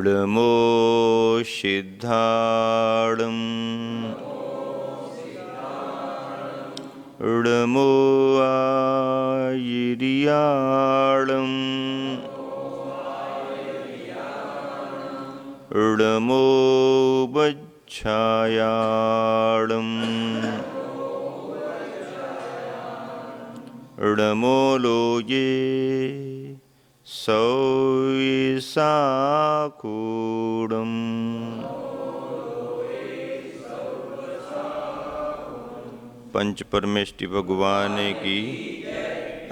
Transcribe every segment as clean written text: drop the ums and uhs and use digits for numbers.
ऋमो सिद्धाणं ऋमो आयिर्याणं ऋमो वच्छायाणं ऋमो लोये सौसाकूडम्। पंच परमेष्टि भगवान की,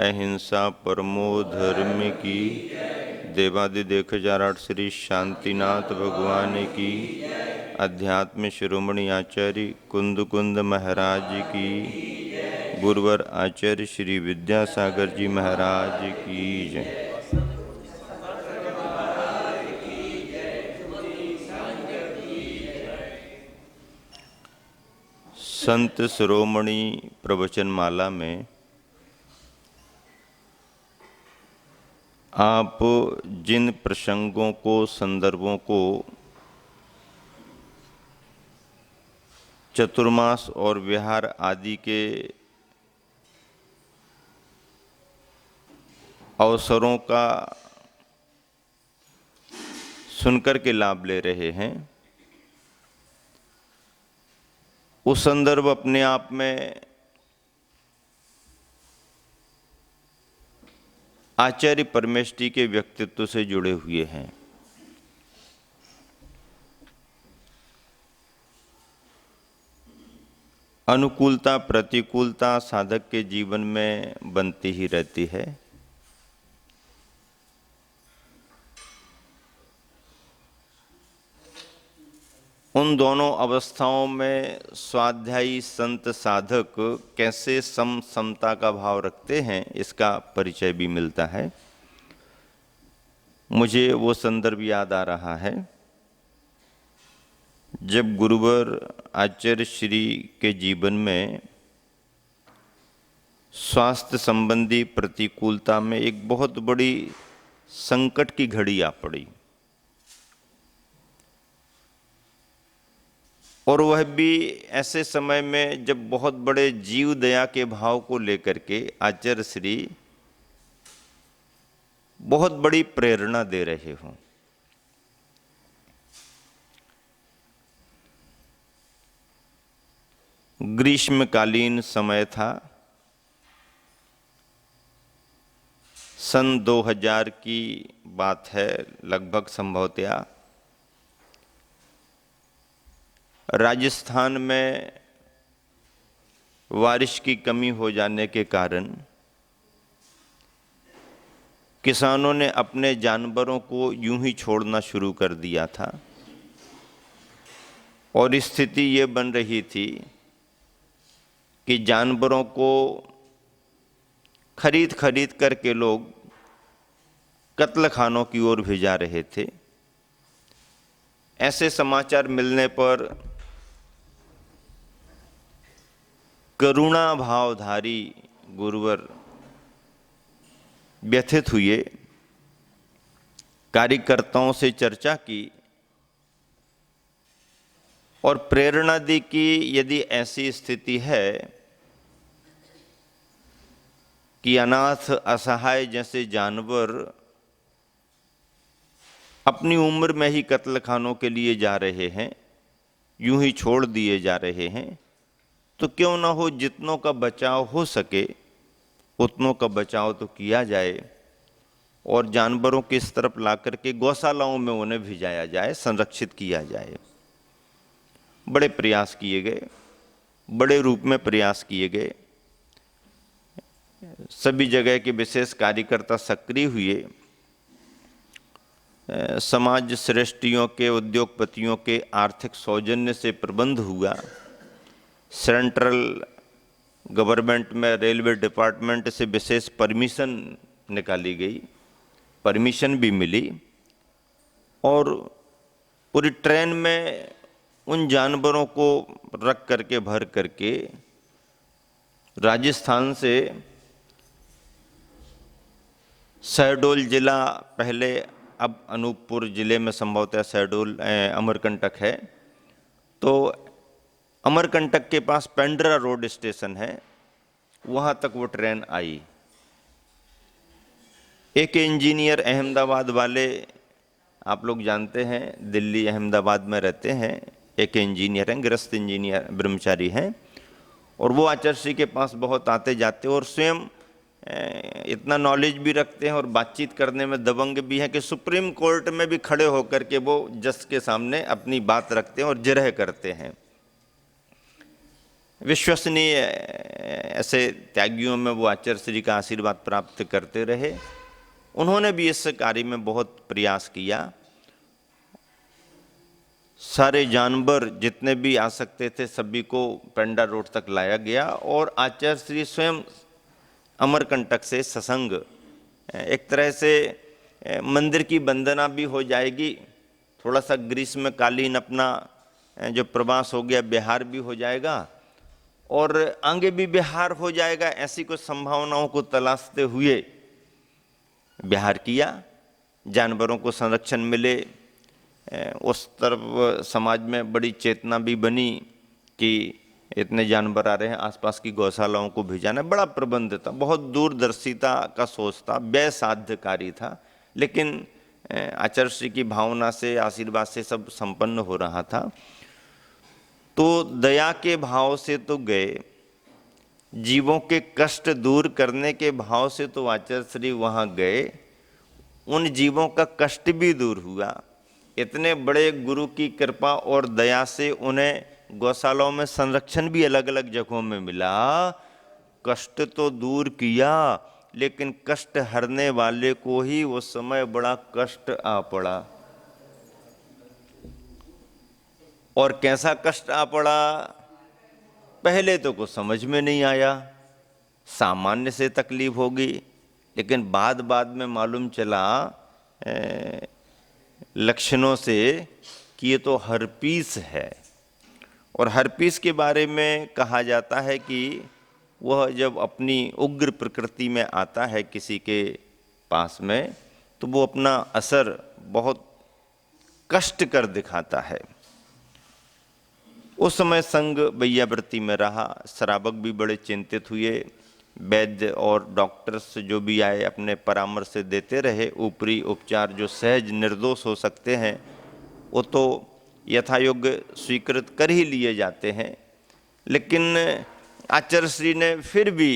अहिंसा परमो धर्म की, देवादिदेव 1008 श्री शांतिनाथ भगवान की, अध्यात्म शिरोमणि आचार्य कुंद कुंद महाराज की, गुरुवर आचार्य श्री विद्यासागर जी महाराज की जय। संत शिरोमणि प्रवचन माला में आप जिन प्रसंगों को, संदर्भों को चतुर्मास और विहार आदि के अवसरों का सुनकर के लाभ ले रहे हैं, वो संदर्भ अपने आप में आचार्य परमेष्टि के व्यक्तित्व से जुड़े हुए हैं। अनुकूलता प्रतिकूलता साधक के जीवन में बनती ही रहती है। उन दोनों अवस्थाओं में स्वाध्यायी संत साधक कैसे समता का भाव रखते हैं, इसका परिचय भी मिलता है। मुझे वो संदर्भ याद आ रहा है जब गुरुवर आचार्य श्री के जीवन में स्वास्थ्य संबंधी प्रतिकूलता में एक बहुत बड़ी संकट की घड़ी आ पड़ी, और वह भी ऐसे समय में जब बहुत बड़े जीव दया के भाव को लेकर के आचार्य श्री बहुत बड़ी प्रेरणा दे रहे हों। ग्रीष्मकालीन समय था, सन 2000 की बात है लगभग संभवतया। राजस्थान में बारिश की कमी हो जाने के कारण किसानों ने अपने जानवरों को यूं ही छोड़ना शुरू कर दिया था, और स्थिति ये बन रही थी कि जानवरों को खरीद खरीद करके लोग कत्लखानों की ओर भेजा रहे थे। ऐसे समाचार मिलने पर करुणा भावधारी गुरुवर व्यथित हुए, कार्यकर्ताओं से चर्चा की और प्रेरणा दी कि यदि ऐसी स्थिति है कि अनाथ असहाय जैसे जानवर अपनी उम्र में ही कत्लखानों के लिए जा रहे हैं, यूं ही छोड़ दिए जा रहे हैं, तो क्यों ना हो जितनों का बचाव हो सके उतनों का बचाव तो किया जाए, और जानवरों की इस तरफ ला करके गौशालाओं में उन्हें भिजाया जाए, संरक्षित किया जाए। बड़े प्रयास किए गए, बड़े रूप में प्रयास किए गए। सभी जगह के विशेष कार्यकर्ता सक्रिय हुए। समाज श्रेष्ठियों के, उद्योगपतियों के आर्थिक सौजन्य से प्रबंध हुआ। सेंट्रल गवर्नमेंट में रेलवे डिपार्टमेंट से विशेष परमिशन निकाली गई, परमिशन भी मिली, और पूरी ट्रेन में उन जानवरों को रख करके, भर करके राजस्थान से शहडोल जिला पहले, अब अनूपपुर जिले में संभवतः शहडोल अमरकंटक है। तो अमरकंटक के पास पेंड्रा रोड स्टेशन है, वहाँ तक वो ट्रेन आई। एक इंजीनियर अहमदाबाद वाले, आप लोग जानते हैं दिल्ली अहमदाबाद में रहते हैं, एक इंजीनियर हैं, गृहस्थ इंजीनियर ब्रह्मचारी हैं, और वो आचार्य के पास बहुत आते जाते और स्वयं इतना नॉलेज भी रखते हैं और बातचीत करने में दबंग भी हैं कि सुप्रीम कोर्ट में भी खड़े होकर के वो जज के सामने अपनी बात रखते हैं और जिरह करते हैं। विश्वसनीय ऐसे त्यागियों में वो आचार्य श्री का आशीर्वाद प्राप्त करते रहे। उन्होंने भी इस कार्य में बहुत प्रयास किया। सारे जानवर जितने भी आ सकते थे सभी को पेंड्रा रोड तक लाया गया और आचार्य श्री स्वयं अमरकंटक से सत्संग, एक तरह से मंदिर की वंदना भी हो जाएगी, थोड़ा सा ग्रीष्मकालीन अपना जो प्रवास हो गया बिहार भी हो जाएगा और आगे भी बिहार हो जाएगा, ऐसी कुछ संभावनाओं को तलाशते हुए बिहार किया। जानवरों को संरक्षण मिले, उस तरफ समाज में बड़ी चेतना भी बनी कि इतने जानवर आ रहे हैं, आसपास की गौशालाओं को भेजाना, बड़ा प्रबंध था, बहुत दूरदर्शिता का सोच था, व्यय साध्य कार्य था, लेकिन आचार्य श्री की भावना से, आशीर्वाद से सब संपन्न हो रहा था। तो दया के भाव से तो गए, जीवों के कष्ट दूर करने के भाव से तो आचार्य श्री वहाँ गए, उन जीवों का कष्ट भी दूर हुआ। इतने बड़े गुरु की कृपा और दया से उन्हें गौशालाओं में संरक्षण भी अलग अलग जगहों में मिला। कष्ट तो दूर किया, लेकिन कष्ट हरने वाले को ही उस समय बड़ा कष्ट आ पड़ा। और कैसा कष्ट आ पड़ा, पहले तो कुछ समझ में नहीं आया, सामान्य से तकलीफ होगी, लेकिन बाद में मालूम चला लक्षणों से कि ये तो हर्पीस है। और हर्पीस के बारे में कहा जाता है कि वह जब अपनी उग्र प्रकृति में आता है किसी के पास में, तो वो अपना असर बहुत कष्ट कर दिखाता है। उस समय संग बैयावृत्ति में रहा, श्रावक भी बड़े चिंतित हुए, वैद्य और डॉक्टर्स जो भी आए अपने परामर्श देते रहे। ऊपरी उपचार जो सहज निर्दोष हो सकते हैं वो तो यथायोग्य स्वीकृत कर ही लिए जाते हैं, लेकिन आचार्य श्री ने फिर भी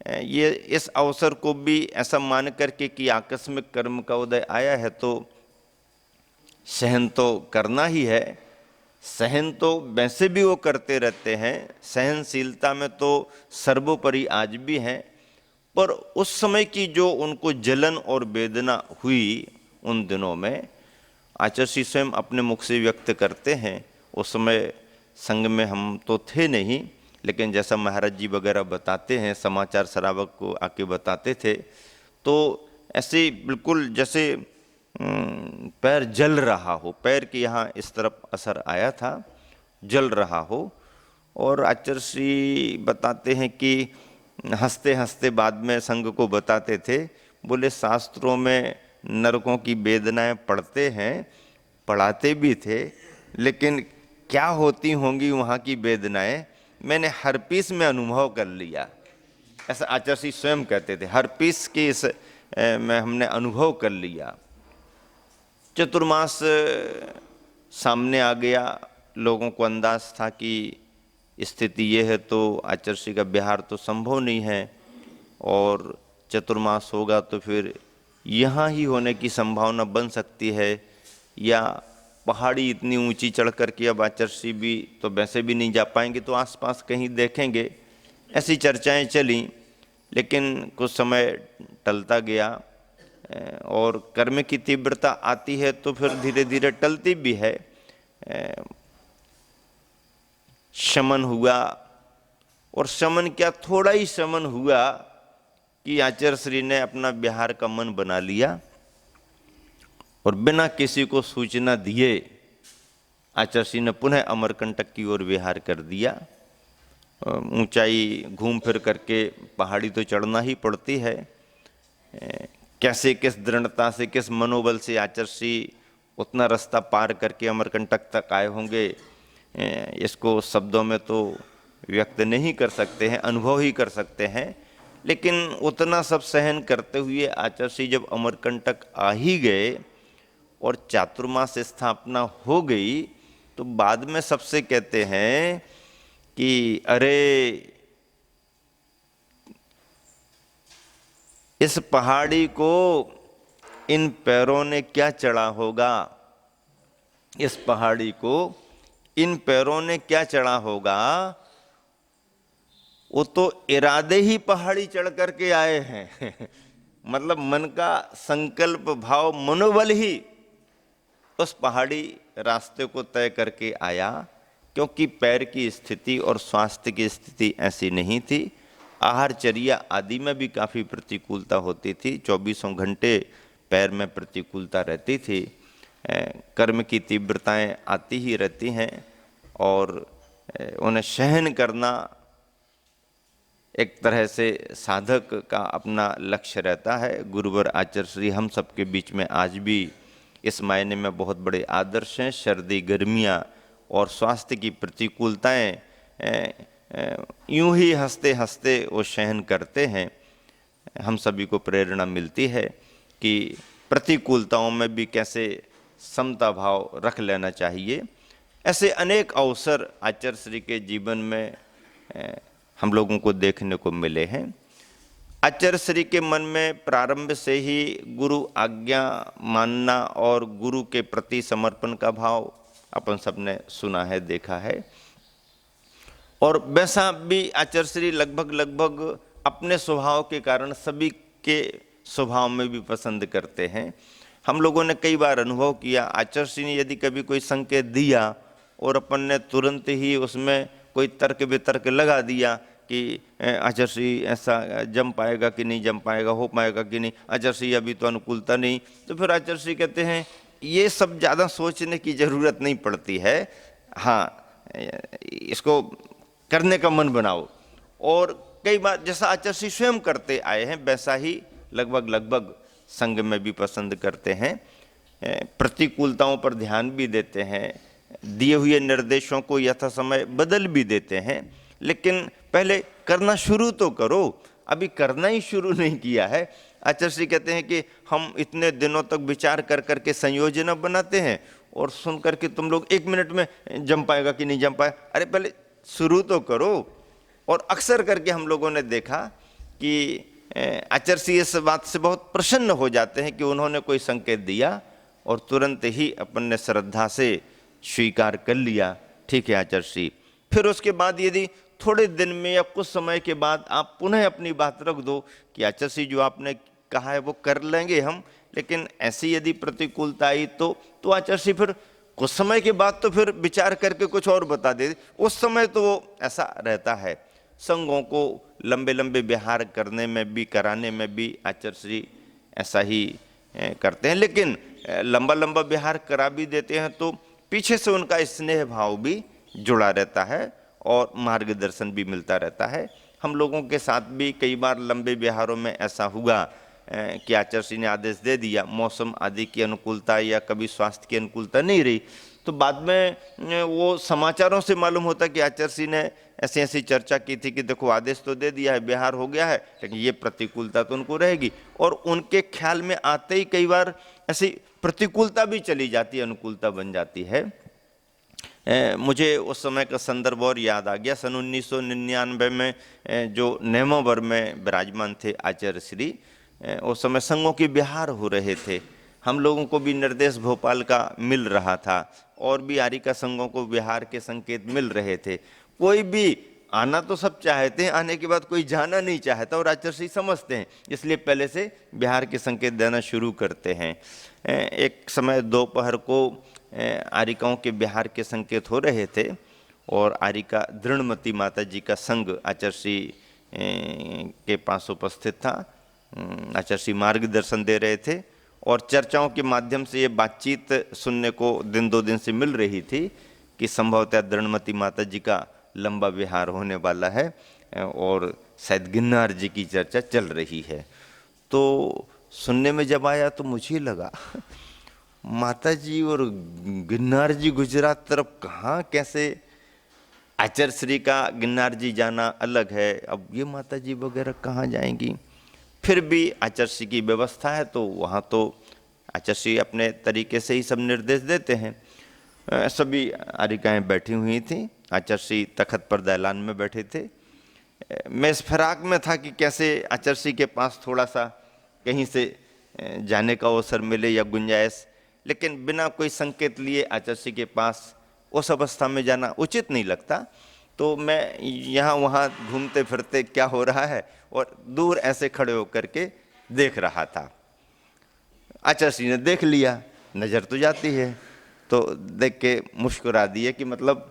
ये इस अवसर को भी ऐसा मान करके कि आकस्मिक कर्म का उदय आया है तो सहन तो करना ही है। सहन तो वैसे भी वो करते रहते हैं, सहनशीलता में तो सर्वोपरि आज भी हैं, पर उस समय की जो उनको जलन और वेदना हुई उन दिनों में आचार्य श्री स्वयं अपने मुख से व्यक्त करते हैं। उस समय संग में हम तो थे नहीं, लेकिन जैसा महाराज जी वगैरह बताते हैं, समाचार श्रावक को आके बताते थे, तो ऐसे बिल्कुल जैसे पैर जल रहा हो, पैर के यहाँ इस तरफ असर आया था, जल रहा हो। और आचार्य श्री बताते हैं कि हंसते हंसते बाद में संघ को बताते थे, बोले शास्त्रों में नरकों की वेदनाएं पढ़ते हैं, पढ़ाते भी थे, लेकिन क्या होती होंगी वहाँ की वेदनाएं मैंने हर्पीस में अनुभव कर लिया। ऐसा आचार्य श्री स्वयं कहते थे, हर्पीस के इस में हमने अनुभव कर लिया। चतुर्मास सामने आ गया, लोगों को अंदाज था कि स्थिति ये है तो आचार्य श्री का बिहार तो संभव नहीं है, और चतुर्मास होगा तो फिर यहाँ ही होने की संभावना बन सकती है, या पहाड़ी इतनी ऊंची चढ़ कर के अब आचार्य श्री भी तो वैसे भी नहीं जा पाएंगे, तो आसपास कहीं देखेंगे। ऐसी चर्चाएं चली, लेकिन कुछ समय टलता गया और कर्म की तीव्रता आती है तो फिर धीरे धीरे टलती भी है। शमन हुआ, और शमन क्या, थोड़ा ही शमन हुआ कि आचार्य श्री ने अपना बिहार का मन बना लिया और बिना किसी को सूचना दिए आचार्य श्री ने पुनः अमरकंटक की ओर विहार कर दिया। ऊंचाई घूम फिर करके पहाड़ी तो चढ़ना ही पड़ती है, कैसे, किस दृढ़ता से, किस मनोबल से आचर्षी उतना रास्ता पार करके अमरकंटक तक आए होंगे, इसको शब्दों में तो व्यक्त नहीं कर सकते हैं, अनुभव ही कर सकते हैं। लेकिन उतना सब सहन करते हुए आचर्षी जब अमरकंटक आ ही गए और चातुर्मास स्थापना हो गई, तो बाद में सबसे कहते हैं कि अरे इस पहाड़ी को इन पैरों ने क्या चढ़ा होगा, इस पहाड़ी को इन पैरों ने क्या चढ़ा होगा, वो तो इरादे ही पहाड़ी चढ़ करके आए हैं मतलब मन का संकल्प भाव मनोबल ही उस पहाड़ी रास्ते को तय करके आया, क्योंकि पैर की स्थिति और स्वास्थ्य की स्थिति ऐसी नहीं थी। आहारचर्या आदि में भी काफ़ी प्रतिकूलता होती थी, 24 घंटे पैर में प्रतिकूलता रहती थी, कर्म की तीव्रताएं आती ही रहती हैं और उन्हें सहन करना एक तरह से साधक का अपना लक्ष्य रहता है। गुरुवर आचार्य हम सबके बीच में आज भी इस मायने में बहुत बड़े आदर्श हैं। सर्दी, गर्मियाँ और स्वास्थ्य की प्रतिकूलताएं यूं ही हंसते हंसते वो सहन करते हैं। हम सभी को प्रेरणा मिलती है कि प्रतिकूलताओं में भी कैसे समता भाव रख लेना चाहिए। ऐसे अनेक अवसर आचार्य श्री के जीवन में हम लोगों को देखने को मिले हैं। आचार्य श्री के मन में प्रारंभ से ही गुरु आज्ञा मानना और गुरु के प्रति समर्पण का भाव अपन सबने सुना है, देखा है। और वैसा भी आचार्य श्री लगभग अपने स्वभाव के कारण सभी के स्वभाव में भी पसंद करते हैं। हम लोगों ने कई बार अनुभव किया, आचार्य श्री ने यदि कभी कोई संकेत दिया और अपन ने तुरंत ही उसमें कोई तर्क वितर्क लगा दिया कि आचार्य श्री ऐसा जम पाएगा कि नहीं जम पाएगा, हो पाएगा कि नहीं, आचार्य श्री अभी तो अनुकूलता नहीं, तो फिर आचार्य श्री कहते हैं ये सब ज़्यादा सोचने की ज़रूरत नहीं पड़ती है, हाँ इसको करने का मन बनाओ। और कई बार जैसा आचार्य श्री स्वयं करते आए हैं वैसा ही लगभग संघ में भी पसंद करते हैं। प्रतिकूलताओं पर ध्यान भी देते हैं, दिए हुए निर्देशों को यथा समय बदल भी देते हैं, लेकिन पहले करना शुरू तो करो, अभी करना ही शुरू नहीं किया है। आचार्य श्री कहते हैं कि हम इतने दिनों तक विचार कर करके संयोजन बनाते हैं और सुन करके तुम लोग 1 मिनट में जम पाएगा कि नहीं जम पाए, अरे पहले शुरू तो करो। और अक्सर करके हम लोगों ने देखा कि आचार्य श्री इस बात से बहुत प्रसन्न हो जाते हैं कि उन्होंने कोई संकेत दिया और तुरंत ही अपन ने श्रद्धा से स्वीकार कर लिया, ठीक है आचार्य श्री। फिर उसके बाद यदि थोड़े दिन में या कुछ समय के बाद आप पुनः अपनी बात रख दो कि आचार्य श्री जो आपने कहा है वो कर लेंगे हम, लेकिन ऐसी यदि प्रतिकूलता आई तो आचार्य श्री फिर कुछ समय के बाद तो फिर विचार करके कुछ और बता दे, उस समय तो वो ऐसा रहता है। संघों को लंबे लंबे विहार करने में भी, कराने में भी आचार्य श्री ऐसा ही करते हैं, लेकिन लंबा लंबा विहार करा भी देते हैं तो पीछे से उनका स्नेह भाव भी जुड़ा रहता है और मार्गदर्शन भी मिलता रहता है। हम लोगों के साथ भी कई बार लंबे विहारों में ऐसा हुआ कि आचार्य श्री ने आदेश दे दिया, मौसम आदि की अनुकूलता या कभी स्वास्थ्य की अनुकूलता नहीं रही, तो बाद में वो समाचारों से मालूम होता कि आचार्य श्री ने ऐसी ऐसी चर्चा की थी कि देखो आदेश तो दे दिया है, विहार हो गया है, लेकिन ये प्रतिकूलता तो उनको रहेगी। और उनके ख्याल में आते ही कई बार ऐसी प्रतिकूलता भी चली जाती है, अनुकूलता बन जाती है। मुझे उस समय का संदर्भ और याद आ गया। सन 1999 में जो नेमावर में विराजमान थे आचार्य श्री, उस समय संघों के विहार हो रहे थे, हम लोगों को भी निर्देश भोपाल का मिल रहा था और भी आरिका संघों को विहार के संकेत मिल रहे थे। कोई भी आना तो सब चाहते हैं, आने के बाद कोई जाना नहीं चाहता और आचार्य श्री समझते हैं, इसलिए पहले से बिहार के संकेत देना शुरू करते हैं। एक समय दोपहर को आरिकाओं के बिहार के संकेत हो रहे थे और आरिका दृढ़मती माता जी का संघ आचार्य श्री के पास उपस्थित था। आचार्य श्री मार्गदर्शन दे रहे थे और चर्चाओं के माध्यम से ये बातचीत सुनने को दिन 2 दिन से मिल रही थी कि संभवतः दृढ़मती माता जी का लंबा विहार होने वाला है और शायद गिन्नार जी की चर्चा चल रही है। तो सुनने में जब आया तो मुझे लगा माता जी और गिरनार जी गुजरात तरफ कहाँ कैसे, आचार्य श्री का गिरनार जी जाना अलग है, अब ये माता जी वगैरह कहाँ जाएंगी। फिर भी आचार्य श्री की व्यवस्था है तो वहाँ तो आचार्य श्री अपने तरीके से ही सब निर्देश देते हैं। सभी आरिकाएँ बैठी हुई थीं, आचार्य श्री तखत पर दैलान में बैठे थे। मैं इस फिराक में था कि कैसे आचार्य श्री के पास थोड़ा सा कहीं से जाने का अवसर मिले या गुंजाइश, लेकिन बिना कोई संकेत लिए आचार्य श्री के पास उस अवस्था में जाना उचित नहीं लगता। तो मैं यहाँ वहाँ घूमते फिरते क्या हो रहा है और दूर ऐसे खड़े होकर के देख रहा था। आचार्य श्री ने देख लिया, नज़र तो जाती है, तो देख के मुस्कुरा दिए कि मतलब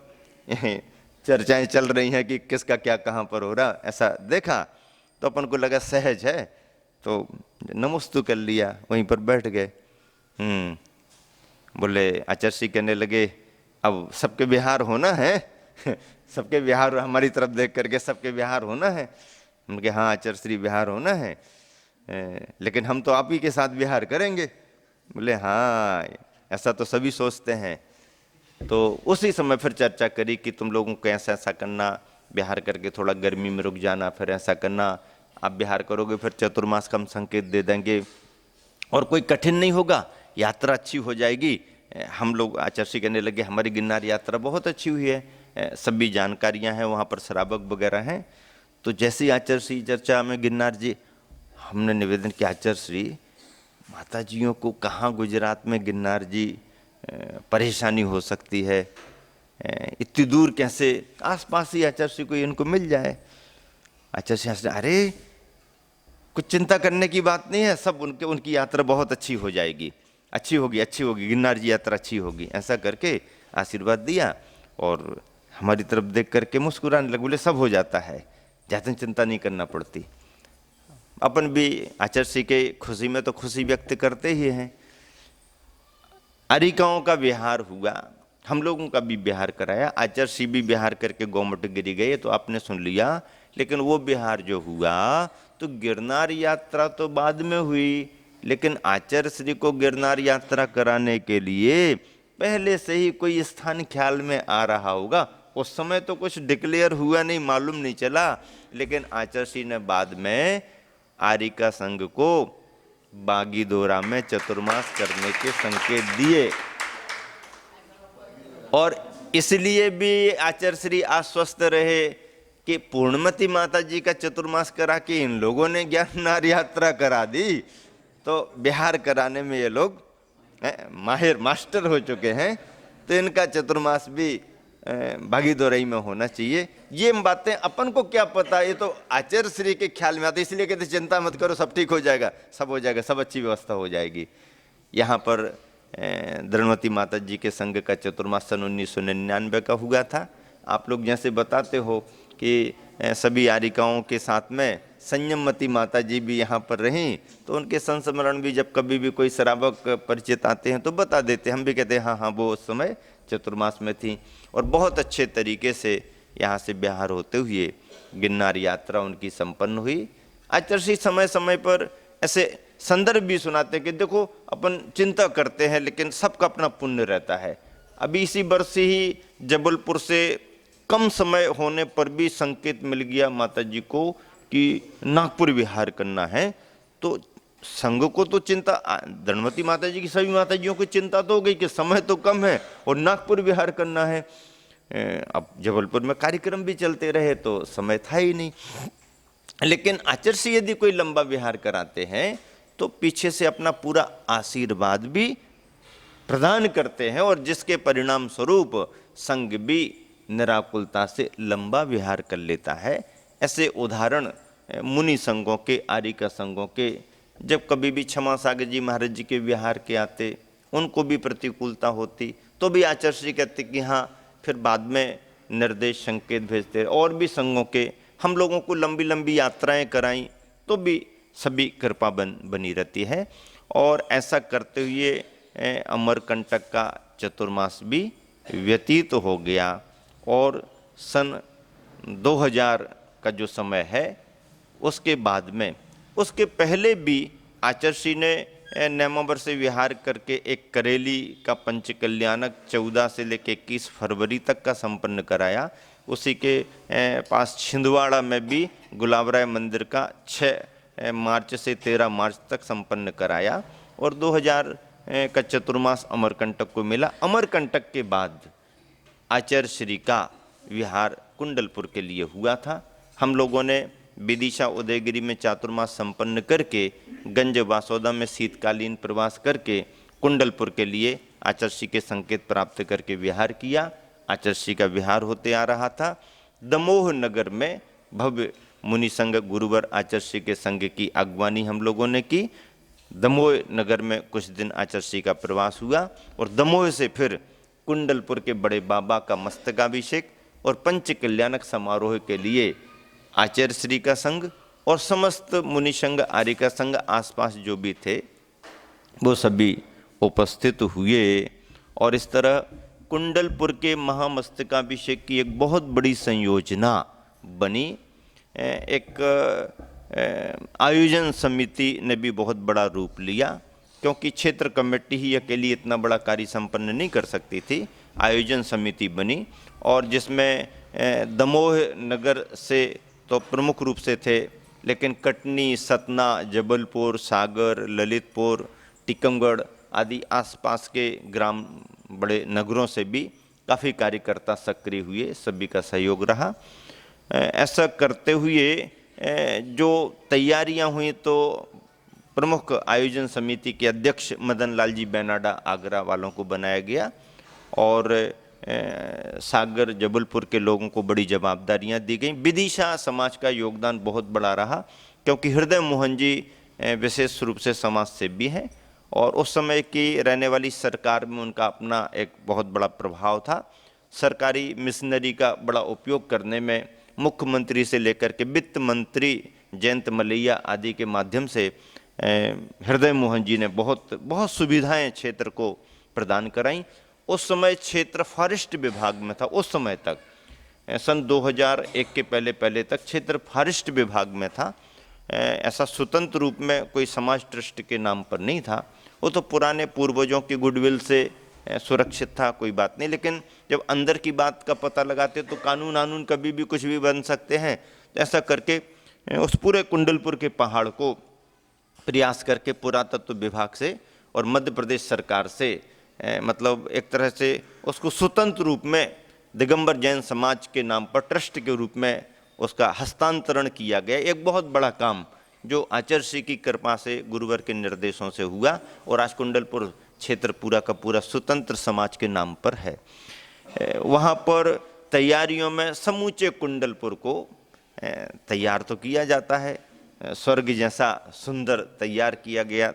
चर्चाएं चल रही हैं कि किसका क्या कहाँ पर हो रहा, ऐसा देखा तो अपन को लगा सहज है तो नमस्तु कर लिया, वहीं पर बैठ गए। बोले आचार्य श्री कहने लगे अब सबके बिहार होना है सबके बिहार हमारी तरफ देख करके सबके बिहार होना है। उनके हाँ आचार्य श्री बिहार होना है, लेकिन हम तो आप ही के साथ बिहार करेंगे। बोले हाँ ऐसा तो सभी सोचते हैं। तो उसी समय फिर चर्चा करी कि तुम लोगों को ऐसा ऐसा करना, बिहार करके थोड़ा गर्मी में रुक जाना, फिर ऐसा करना, आप बिहार करोगे फिर चतुर्मास का हम संकेत दे देंगे और कोई कठिन नहीं होगा, यात्रा अच्छी हो जाएगी। हम लोग आचार्य श्री कहने लगे हमारी गिरनार यात्रा बहुत अच्छी हुई है, सभी जानकारियां हैं, वहाँ पर श्रावक वगैरह हैं। तो जैसे ही आचार्य श्री चर्चा में गिरनार जी, हमने निवेदन किया आचार्य श्री माता जियों को कहाँ गुजरात में गिरनार जी परेशानी हो सकती है, इतनी दूर कैसे, आसपास ही आचार्य श्री को इनको मिल जाए। आचार्य श्री अरे कुछ चिंता करने की बात नहीं है, सब उनकी यात्रा बहुत अच्छी हो जाएगी, अच्छी होगी गिरनार जी यात्रा अच्छी होगी, ऐसा करके आशीर्वाद दिया और हमारी तरफ देख करके मुस्कुराने लगे। बोले सब हो जाता है, ज़्यादा चिंता नहीं करना पड़ती। अपन भी आचार्य श्री के खुशी में तो खुशी व्यक्त करते ही हैं। अरिकाओं का विहार हुआ, हम लोगों का भी विहार कराया, आचार्य श्री भी विहार करके गोमट गिरी गए तो आपने सुन लिया। लेकिन वो विहार जो हुआ तो गिरनार यात्रा तो बाद में हुई, लेकिन आचार्य श्री को गिरनार यात्रा कराने के लिए पहले से ही कोई स्थान ख्याल में आ रहा होगा। उस समय तो कुछ डिक्लेयर हुआ नहीं, मालूम नहीं चला, लेकिन आचार्य श्री ने बाद में आरिका संघ को बागीदोरा में चतुर्मास करने के संकेत दिए और इसलिए भी आचार्य श्री आश्वस्त रहे कि पूर्णमती माता जी का चतुर्मास करा के इन लोगों ने गिरनार यात्रा करा दी, तो बिहार कराने में ये लोग माहिर मास्टर हो चुके हैं, तो इनका चतुर्मास भी भागीदोरई में होना चाहिए। ये बातें अपन को क्या पता, ये तो आचार्य श्री के ख्याल में आते, इसलिए कहते चिंता मत करो सब ठीक हो जाएगा, सब हो जाएगा, सब अच्छी व्यवस्था हो जाएगी। यहाँ पर द्रौपदी माता जी के संघ का चतुर्मास सन 1999 का हुआ था। आप लोग जैसे बताते हो कि सभी आरिकाओं के साथ में संयमवती माता जी भी यहाँ पर रहीं, तो उनके संस्मरण भी जब कभी भी कोई श्रावक परिचित आते हैं तो बता देते, हम भी कहते हैं हाँ हाँ वो उस समय चतुर्मास में थी। और बहुत अच्छे तरीके से यहाँ से बिहार होते हुए गिरनार यात्रा उनकी संपन्न हुई। आचार्य श्री समय समय पर ऐसे संदर्भ भी सुनाते कि देखो अपन चिंता करते हैं लेकिन सबका अपना पुण्य रहता है। अभी इसी वर्ष ही जबलपुर से कम समय होने पर भी संकेत मिल गया माता जी को कि नागपुर विहार करना है, तो संघ को तो चिंता, धनवती माता जी की सभी माता जियों को चिंता तो हो गई कि समय तो कम है और नागपुर विहार करना है। अब जबलपुर में कार्यक्रम भी चलते रहे तो समय था ही नहीं। लेकिन आचार्य श्री यदि कोई लंबा विहार कराते हैं तो पीछे से अपना पूरा आशीर्वाद भी प्रदान करते हैं और जिसके परिणाम स्वरूप संघ भी निराकुलता से लंबा विहार कर लेता है। ऐसे उदाहरण मुनि संघों के, आरिका संघों के, जब कभी भी क्षमा सागर जी महाराज जी के विहार के आते उनको भी प्रतिकूलता होती तो भी आचार्य श्री कहते कि हाँ, फिर बाद में निर्देश संकेत भेजते। और भी संघों के हम लोगों को लंबी लंबी यात्राएं कराई तो भी सभी कृपा बनी रहती है। और ऐसा करते हुए अमरकंटक का चतुर्मास भी व्यतीत हो गया और सन 2000 का जो समय है उसके बाद में, उसके पहले भी आचर्षि ने नेमावर से विहार करके एक करेली का पंचकल्याणक 14 से लेकर 21 फरवरी तक का संपन्न कराया। उसी के पास छिंदवाड़ा में भी गुलाबराय मंदिर का 6 मार्च से 13 मार्च तक संपन्न कराया। और 2000 का चतुर्मास अमरकंटक को मिला। अमरकंटक के बाद आचार्य श्री का विहार कुंडलपुर के लिए हुआ था। हम लोगों ने विदिशा उदयगिरी में चातुर्मास संपन्न करके गंज वासोदा में शीतकालीन प्रवास करके कुंडलपुर के लिए आचार्य के संकेत प्राप्त करके विहार किया। आचार्य का विहार होते आ रहा था। दमोह नगर में भव्य मुनि संघ गुरुवर आचार्य के संघ की अगवानी हम लोगों ने की। दमोह नगर में कुछ दिन आचार्य का प्रवास हुआ और दमोह से फिर कुंडलपुर के बड़े बाबा का मस्तकाभिषेक और पंच कल्याणक समारोह के लिए आचार्य श्री का संघ और समस्त मुनि संघ आर्य का संघ आसपास जो भी थे वो सभी उपस्थित हुए। और इस तरह कुंडलपुर के महामस्तकाभिषेक की एक बहुत बड़ी संयोजना बनी। एक आयोजन समिति ने भी बहुत बड़ा रूप लिया, क्योंकि क्षेत्र कमेटी ही अकेली इतना बड़ा कार्य संपन्न नहीं कर सकती थी। आयोजन समिति बनी और जिसमें दमोह नगर से तो प्रमुख रूप से थे, लेकिन कटनी, सतना, जबलपुर, सागर, ललितपुर, टीकमगढ़ आदि आसपास के ग्राम बड़े नगरों से भी काफ़ी कार्यकर्ता सक्रिय हुए। सभी का सहयोग रहा। ऐसा करते हुए जो तैयारियां हुई तो प्रमुख आयोजन समिति के अध्यक्ष मदन लाल जी बेनाडा आगरा वालों को बनाया गया और सागर, जबलपुर के लोगों को बड़ी जवाबदारियां दी गई। विदिशा समाज का योगदान बहुत बड़ा रहा, क्योंकि हृदय मोहन जी विशेष रूप से समाज सेवी हैं और उस समय की रहने वाली सरकार में उनका अपना एक बहुत बड़ा प्रभाव था। सरकारी मिशनरी का बड़ा उपयोग करने में मुख्यमंत्री से लेकर के वित्त मंत्री जयंत मलैया आदि के माध्यम से हृदय मोहन जी ने बहुत सुविधाएं क्षेत्र को प्रदान कराई। उस समय क्षेत्र फॉरेस्ट विभाग में था। उस समय तक सन 2001 के पहले तक क्षेत्र फॉरेस्ट विभाग में था। ऐसा स्वतंत्र रूप में कोई समाज ट्रस्ट के नाम पर नहीं था। वो तो पुराने पूर्वजों की गुडविल से सुरक्षित था, कोई बात नहीं। लेकिन जब अंदर की बात का पता लगाते तो कानून कभी भी कुछ भी बन सकते हैं। तो ऐसा करके उस पूरे कुंडलपुर के पहाड़ को प्रयास करके पुरातत्व विभाग से और मध्य प्रदेश सरकार से मतलब एक तरह से उसको स्वतंत्र रूप में दिगंबर जैन समाज के नाम पर ट्रस्ट के रूप में उसका हस्तांतरण किया गया। एक बहुत बड़ा काम जो आचार्य की कृपा से गुरुवर के निर्देशों से हुआ और आज कुंडलपुर क्षेत्र पूरा का पूरा स्वतंत्र समाज के नाम पर है। वहाँ पर तैयारियों में समूचे कुंडलपुर को तैयार तो किया जाता है। स्वर्ग जैसा सुंदर तैयार किया गया।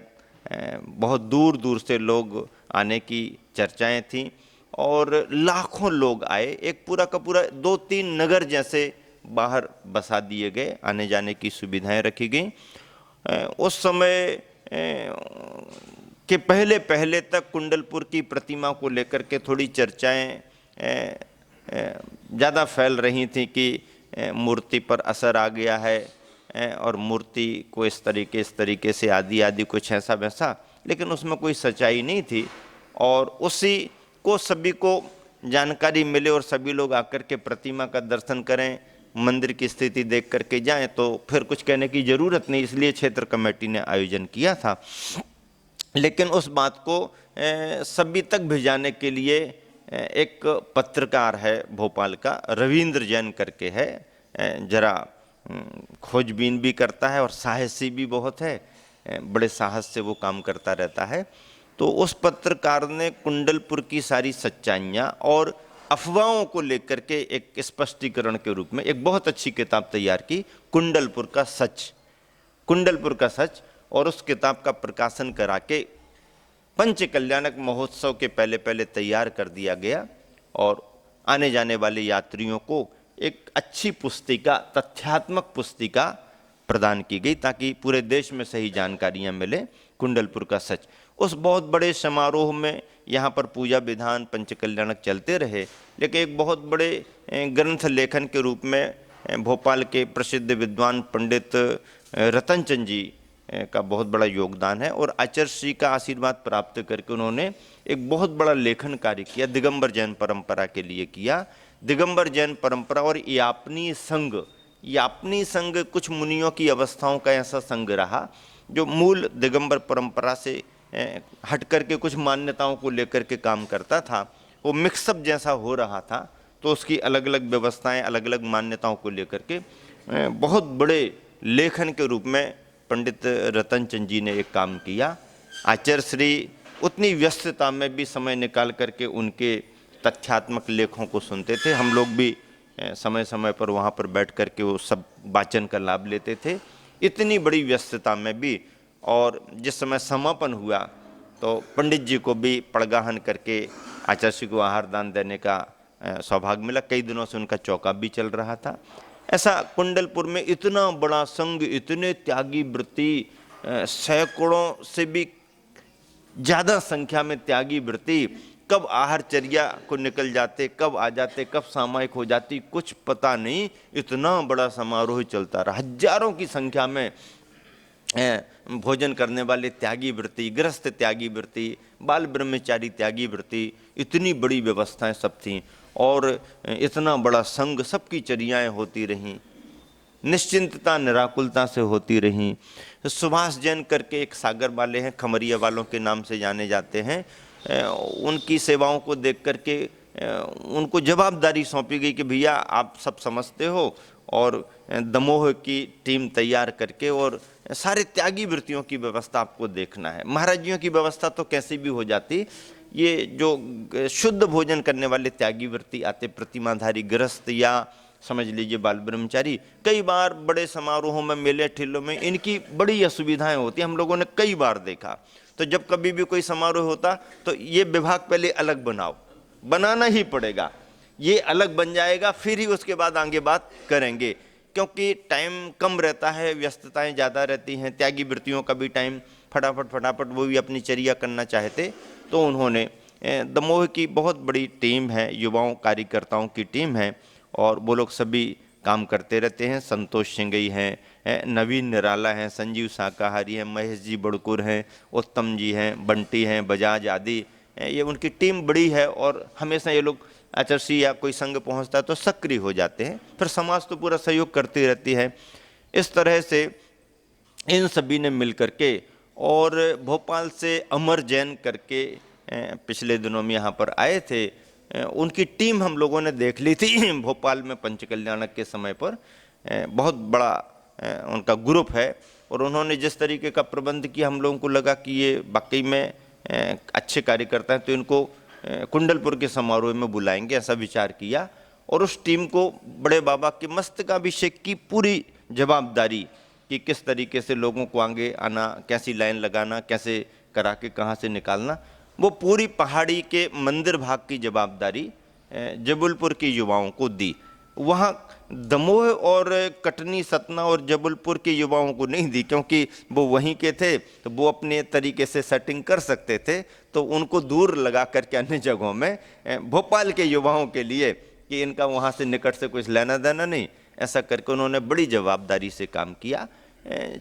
बहुत दूर दूर से लोग आने की चर्चाएं थीं और लाखों लोग आए। एक पूरा का पूरा 2-3 नगर जैसे बाहर बसा दिए गए, आने जाने की सुविधाएं रखी गई। उस समय के पहले तक कुंडलपुर की प्रतिमा को लेकर के थोड़ी चर्चाएं ज़्यादा फैल रही थी कि मूर्ति पर असर आ गया है और मूर्ति को इस तरीके से आदि कुछ ऐसा वैसा, लेकिन उसमें कोई सच्चाई नहीं थी। और उसी को सभी को जानकारी मिले और सभी लोग आकर के प्रतिमा का दर्शन करें, मंदिर की स्थिति देख करके जाएं, तो फिर कुछ कहने की ज़रूरत नहीं। इसलिए क्षेत्र कमेटी ने आयोजन किया था। लेकिन उस बात को सभी तक भिजाने के लिए एक पत्रकार है भोपाल का, रविंद्र जैन करके है, जरा खोजबीन भी करता है और साहसी भी बहुत है, बड़े साहस से वो काम करता रहता है। तो उस पत्रकार ने कुंडलपुर की सारी सच्चाइयाँ और अफवाहों को लेकर के एक स्पष्टीकरण के रूप में एक बहुत अच्छी किताब तैयार की, कुंडलपुर का सच। और उस किताब का प्रकाशन करा के पंच कल्याणक महोत्सव के पहले तैयार कर दिया गया और आने जाने वाले यात्रियों को एक अच्छी पुस्तिका, तथ्यात्मक पुस्तिका प्रदान की गई ताकि पूरे देश में सही जानकारियां मिले। कुंडलपुर का सच। उस बहुत बड़े समारोह में यहाँ पर पूजा विधान पंचकल्याणक चलते रहे, लेकिन एक बहुत बड़े ग्रंथ लेखन के रूप में भोपाल के प्रसिद्ध विद्वान पंडित रतनचंद जी का बहुत बड़ा योगदान है। और आचार्य श्री का आशीर्वाद प्राप्त करके उन्होंने एक बहुत बड़ा लेखन कार्य किया, दिगंबर जैन परंपरा के लिए किया। दिगंबर जैन परंपरा और यापनी संघ कुछ मुनियों की अवस्थाओं का ऐसा संघ रहा जो मूल दिगंबर परंपरा से हट करके कुछ मान्यताओं को लेकर के काम करता था। वो मिक्सअप जैसा हो रहा था, तो उसकी अलग अलग व्यवस्थाएं, अलग अलग मान्यताओं को लेकर के बहुत बड़े लेखन के रूप में पंडित रतन चंद जी ने एक काम किया। आचार्य श्री उतनी व्यस्तता में भी समय निकाल करके उनके तथ्यात्मक लेखों को सुनते थे। हम लोग भी समय समय पर वहाँ पर बैठ करके वो सब वाचन का लाभ लेते थे, इतनी बड़ी व्यस्तता में भी। और जिस समय समापन हुआ तो पंडित जी को भी पड़गाहन करके आचार्य श्री को आहार दान देने का सौभाग्य मिला। कई दिनों से उनका चौका भी चल रहा था। ऐसा कुंडलपुर में इतना बड़ा संघ, इतने त्यागी वृत्ति, सैकड़ों से भी ज़्यादा संख्या में त्यागी वृत्ति, कब आहारचर्या को निकल जाते, कब आ जाते, कब सामायिक हो जाती, कुछ पता नहीं। इतना बड़ा समारोह चलता रहा, हजारों की संख्या में भोजन करने वाले त्यागी वृत्ति, गृहस्थ त्यागी वृत्ति, बाल ब्रह्मचारी त्यागी वृत्ति, इतनी बड़ी व्यवस्थाएं सब थीं। और इतना बड़ा संघ, सबकी चर्याएं होती रहीं, निश्चिंतता निराकुलता से होती रहीं। सुभाष जैन करके एक सागर वाले हैं, खमरिया वालों के नाम से जाने जाते हैं। उनकी सेवाओं को देख करके उनको जवाबदारी सौंपी गई कि भैया आप सब समझते हो, और दमोह की टीम तैयार करके और सारे त्यागी वृत्तियों की व्यवस्था आपको देखना है। महाराज जियों की व्यवस्था तो कैसे भी हो जाती, ये जो शुद्ध भोजन करने वाले त्यागी वृत्ति आते, प्रतिमाधारी गृहस्थ या समझ लीजिए बाल ब्रह्मचारी, कई बार बड़े समारोहों में, मेले ठेलों में इनकी बड़ी असुविधाएं होती, हम लोगों ने कई बार देखा। तो जब कभी भी कोई समारोह होता तो ये विभाग पहले अलग बनाओ, बनाना ही पड़ेगा, ये अलग बन जाएगा, फिर ही उसके बाद आगे बात करेंगे, क्योंकि टाइम कम रहता है, व्यस्तताएं ज़्यादा रहती हैं। त्यागी वृत्तियों का भी टाइम फटाफट वो भी अपनी चर्या करना चाहते। तो उन्होंने दमोह की बहुत बड़ी टीम है, युवाओं कार्यकर्ताओं की टीम है, और वो लोग सभी काम करते रहते हैं। संतोष सिंगई हैं, नवीन निराला हैं, संजीव शाकाहारी हैं, महेश जी बड़कुर हैं, उत्तम जी हैं, बंटी हैं, बजाज आदि, ये उनकी टीम बड़ी है। और हमेशा ये लोग आचार्य श्री या कोई संघ पहुंचता है तो सक्रिय हो जाते हैं, फिर समाज तो पूरा सहयोग करती रहती है। इस तरह से इन सभी ने मिल करके, और भोपाल से अमर जैन करके पिछले दिनों में यहाँ पर आए थे, उनकी टीम हम लोगों ने देख ली थी भोपाल में पंचकल्याणक के समय पर। बहुत बड़ा उनका ग्रुप है, और उन्होंने जिस तरीके का प्रबंध किया, हम लोगों को लगा कि ये वाकई में अच्छे कार्यकर्ता हैं, तो इनको कुंडलपुर के समारोह में बुलाएंगे, ऐसा विचार किया। और उस टीम को बड़े बाबा के मस्तकाभिषेक की पूरी जवाबदारी, कि किस तरीके से लोगों को आगे आना, कैसी लाइन लगाना, कैसे करा के कहाँ से निकालना, वो पूरी पहाड़ी के मंदिर भाग की जवाबदारी जबलपुर के युवाओं को दी। वहाँ दमोह और कटनी, सतना और जबलपुर के युवाओं को नहीं दी, क्योंकि वो वहीं के थे, तो वो अपने तरीके से सेटिंग कर सकते थे। तो उनको दूर लगा करके अन्य जगहों में भोपाल के युवाओं के लिए, कि इनका वहाँ से निकट से कुछ लेना देना नहीं, ऐसा करके उन्होंने बड़ी जवाबदारी से काम किया।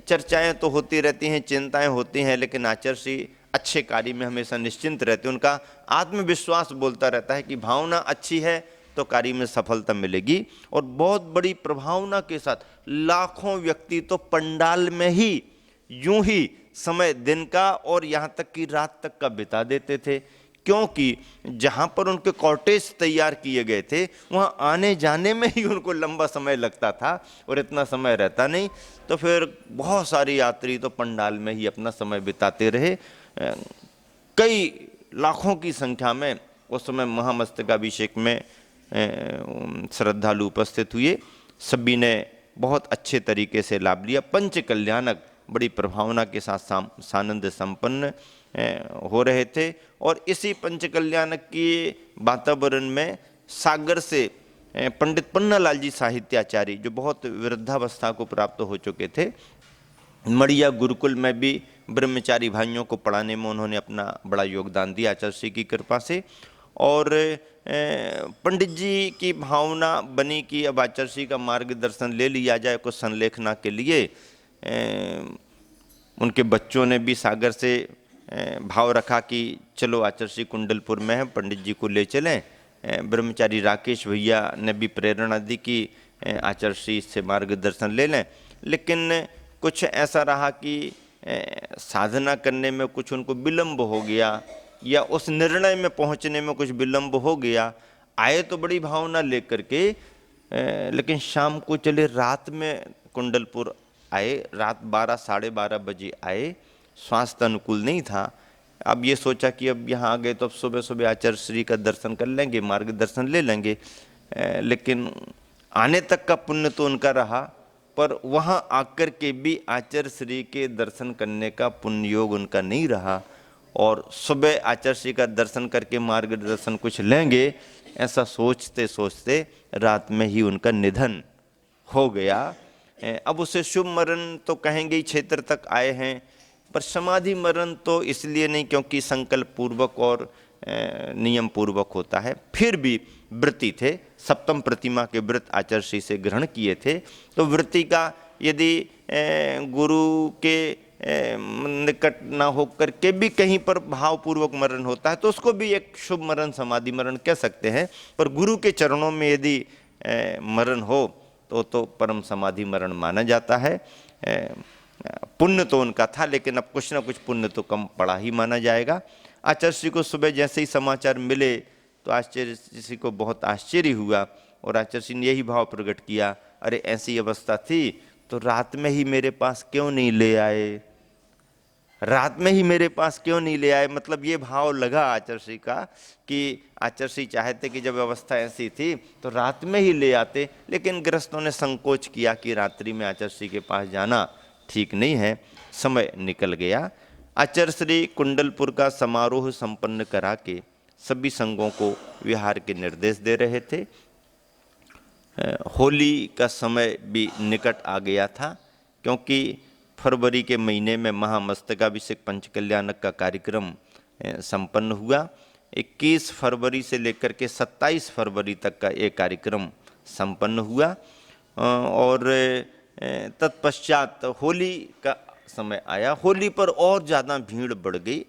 चर्चाएं तो होती रहती हैं, चिंताएं होती हैं, लेकिन आचार्य श्री अच्छे कार्य में हमेशा निश्चिंत रहते। उनका आत्मविश्वास बोलता रहता है कि भावना अच्छी है तो कार्य में सफलता मिलेगी। और बहुत बड़ी प्रभावना के साथ लाखों व्यक्ति तो पंडाल में ही यूं ही समय दिन का और यहाँ तक कि रात तक का बिता देते थे, क्योंकि जहाँ पर उनके कॉटेज तैयार किए गए थे वहाँ आने जाने में ही उनको लंबा समय लगता था, और इतना समय रहता नहीं। तो फिर बहुत सारे यात्री तो पंडाल में ही अपना समय बिताते रहे। कई लाखों की संख्या में उस समय महामस्तकाभिषेक में श्रद्धालु उपस्थित हुए, सभी ने बहुत अच्छे तरीके से लाभ लिया। पंच कल्याणक बड़ी प्रभावना के साथ सानंद संपन्न हो रहे थे। और इसी पंच कल्याणक के वातावरण में सागर से पंडित पन्नालाल जी साहित्याचार्य, जो बहुत वृद्धावस्था को प्राप्त हो चुके थे, मड़िया गुरुकुल में भी ब्रह्मचारी भाइयों को पढ़ाने में उन्होंने अपना बड़ा योगदान दिया आचार्य श्री की कृपा से। और पंडित जी की भावना बनी कि अब आचार्य श्री का मार्गदर्शन ले लिया जाए कुछ संलेखना के लिए। उनके बच्चों ने भी सागर से भाव रखा कि चलो आचार्य कुंडलपुर में है, पंडित जी को ले चलें। ब्रह्मचारी राकेश भैया ने भी प्रेरणा दी कि आचार्य से मार्गदर्शन ले लें। लेकिन कुछ ऐसा रहा कि साधना करने में कुछ उनको विलंब हो गया, या उस निर्णय में पहुंचने में कुछ विलंब हो गया। आए तो बड़ी भावना लेकर के, लेकिन शाम को चले, रात में कुंडलपुर आए, रात 12 साढ़े 12 बजे आए। स्वास्थ्य अनुकूल नहीं था। अब ये सोचा कि अब यहाँ आ गए तो अब सुबह सुबह आचार्य श्री का दर्शन कर लेंगे, मार्गदर्शन ले लेंगे। लेकिन आने तक का पुण्य तो उनका रहा, पर वहाँ आकर के भी आचार्य श्री के दर्शन करने का पुण्य योग उनका नहीं रहा। और सुबह आचार्य श्री का दर्शन करके मार्गदर्शन कुछ लेंगे, ऐसा सोचते सोचते रात में ही उनका निधन हो गया। अब उसे शुभ मरण तो कहेंगे ही, क्षेत्र तक आए हैं, पर समाधि मरण तो इसलिए नहीं क्योंकि संकल्प पूर्वक और नियम पूर्वक होता है। फिर भी व्रती थे, सप्तम प्रतिमा के व्रत आचार्य श्री से ग्रहण किए थे। तो व्रती का यदि गुरु के निकट ना होकर के भी कहीं पर भावपूर्वक मरण होता है तो उसको भी एक शुभ मरण, समाधि मरण कह सकते हैं। पर गुरु के चरणों में यदि मरण हो तो परम समाधि मरण माना जाता है। पुण्य तो उनका था, लेकिन अब कुछ ना कुछ पुण्य तो कम पड़ा ही माना जाएगा। आचार्य श्री को सुबह जैसे ही समाचार मिले तो आचार्य श्री को बहुत आश्चर्य हुआ, और आचार्य श्री ने यही भाव प्रकट किया, अरे ऐसी अवस्था थी तो रात में ही मेरे पास क्यों नहीं ले आए, रात में ही मेरे पास क्यों नहीं ले आए। मतलब ये भाव लगा आचार्य श्री का कि आचार्य श्री चाहते कि जब अवस्था ऐसी थी तो रात में ही ले आते, लेकिन गृहस्थों ने संकोच किया कि रात्रि में आचार्य श्री के पास जाना ठीक नहीं है। समय निकल गया। आचार्य श्री कुंडलपुर का समारोह संपन्न करा के सभी संघों को विहार के निर्देश दे रहे थे। होली का समय भी निकट आ गया था, क्योंकि फरवरी के महीने में महामस्तकाभिषेक पंचकल्याणक का कार्यक्रम संपन्न हुआ। 21 फरवरी से लेकर के 27 फरवरी तक का ये कार्यक्रम संपन्न हुआ, और तत्पश्चात होली का समय आया। होली पर और ज़्यादा भीड़ बढ़ गई।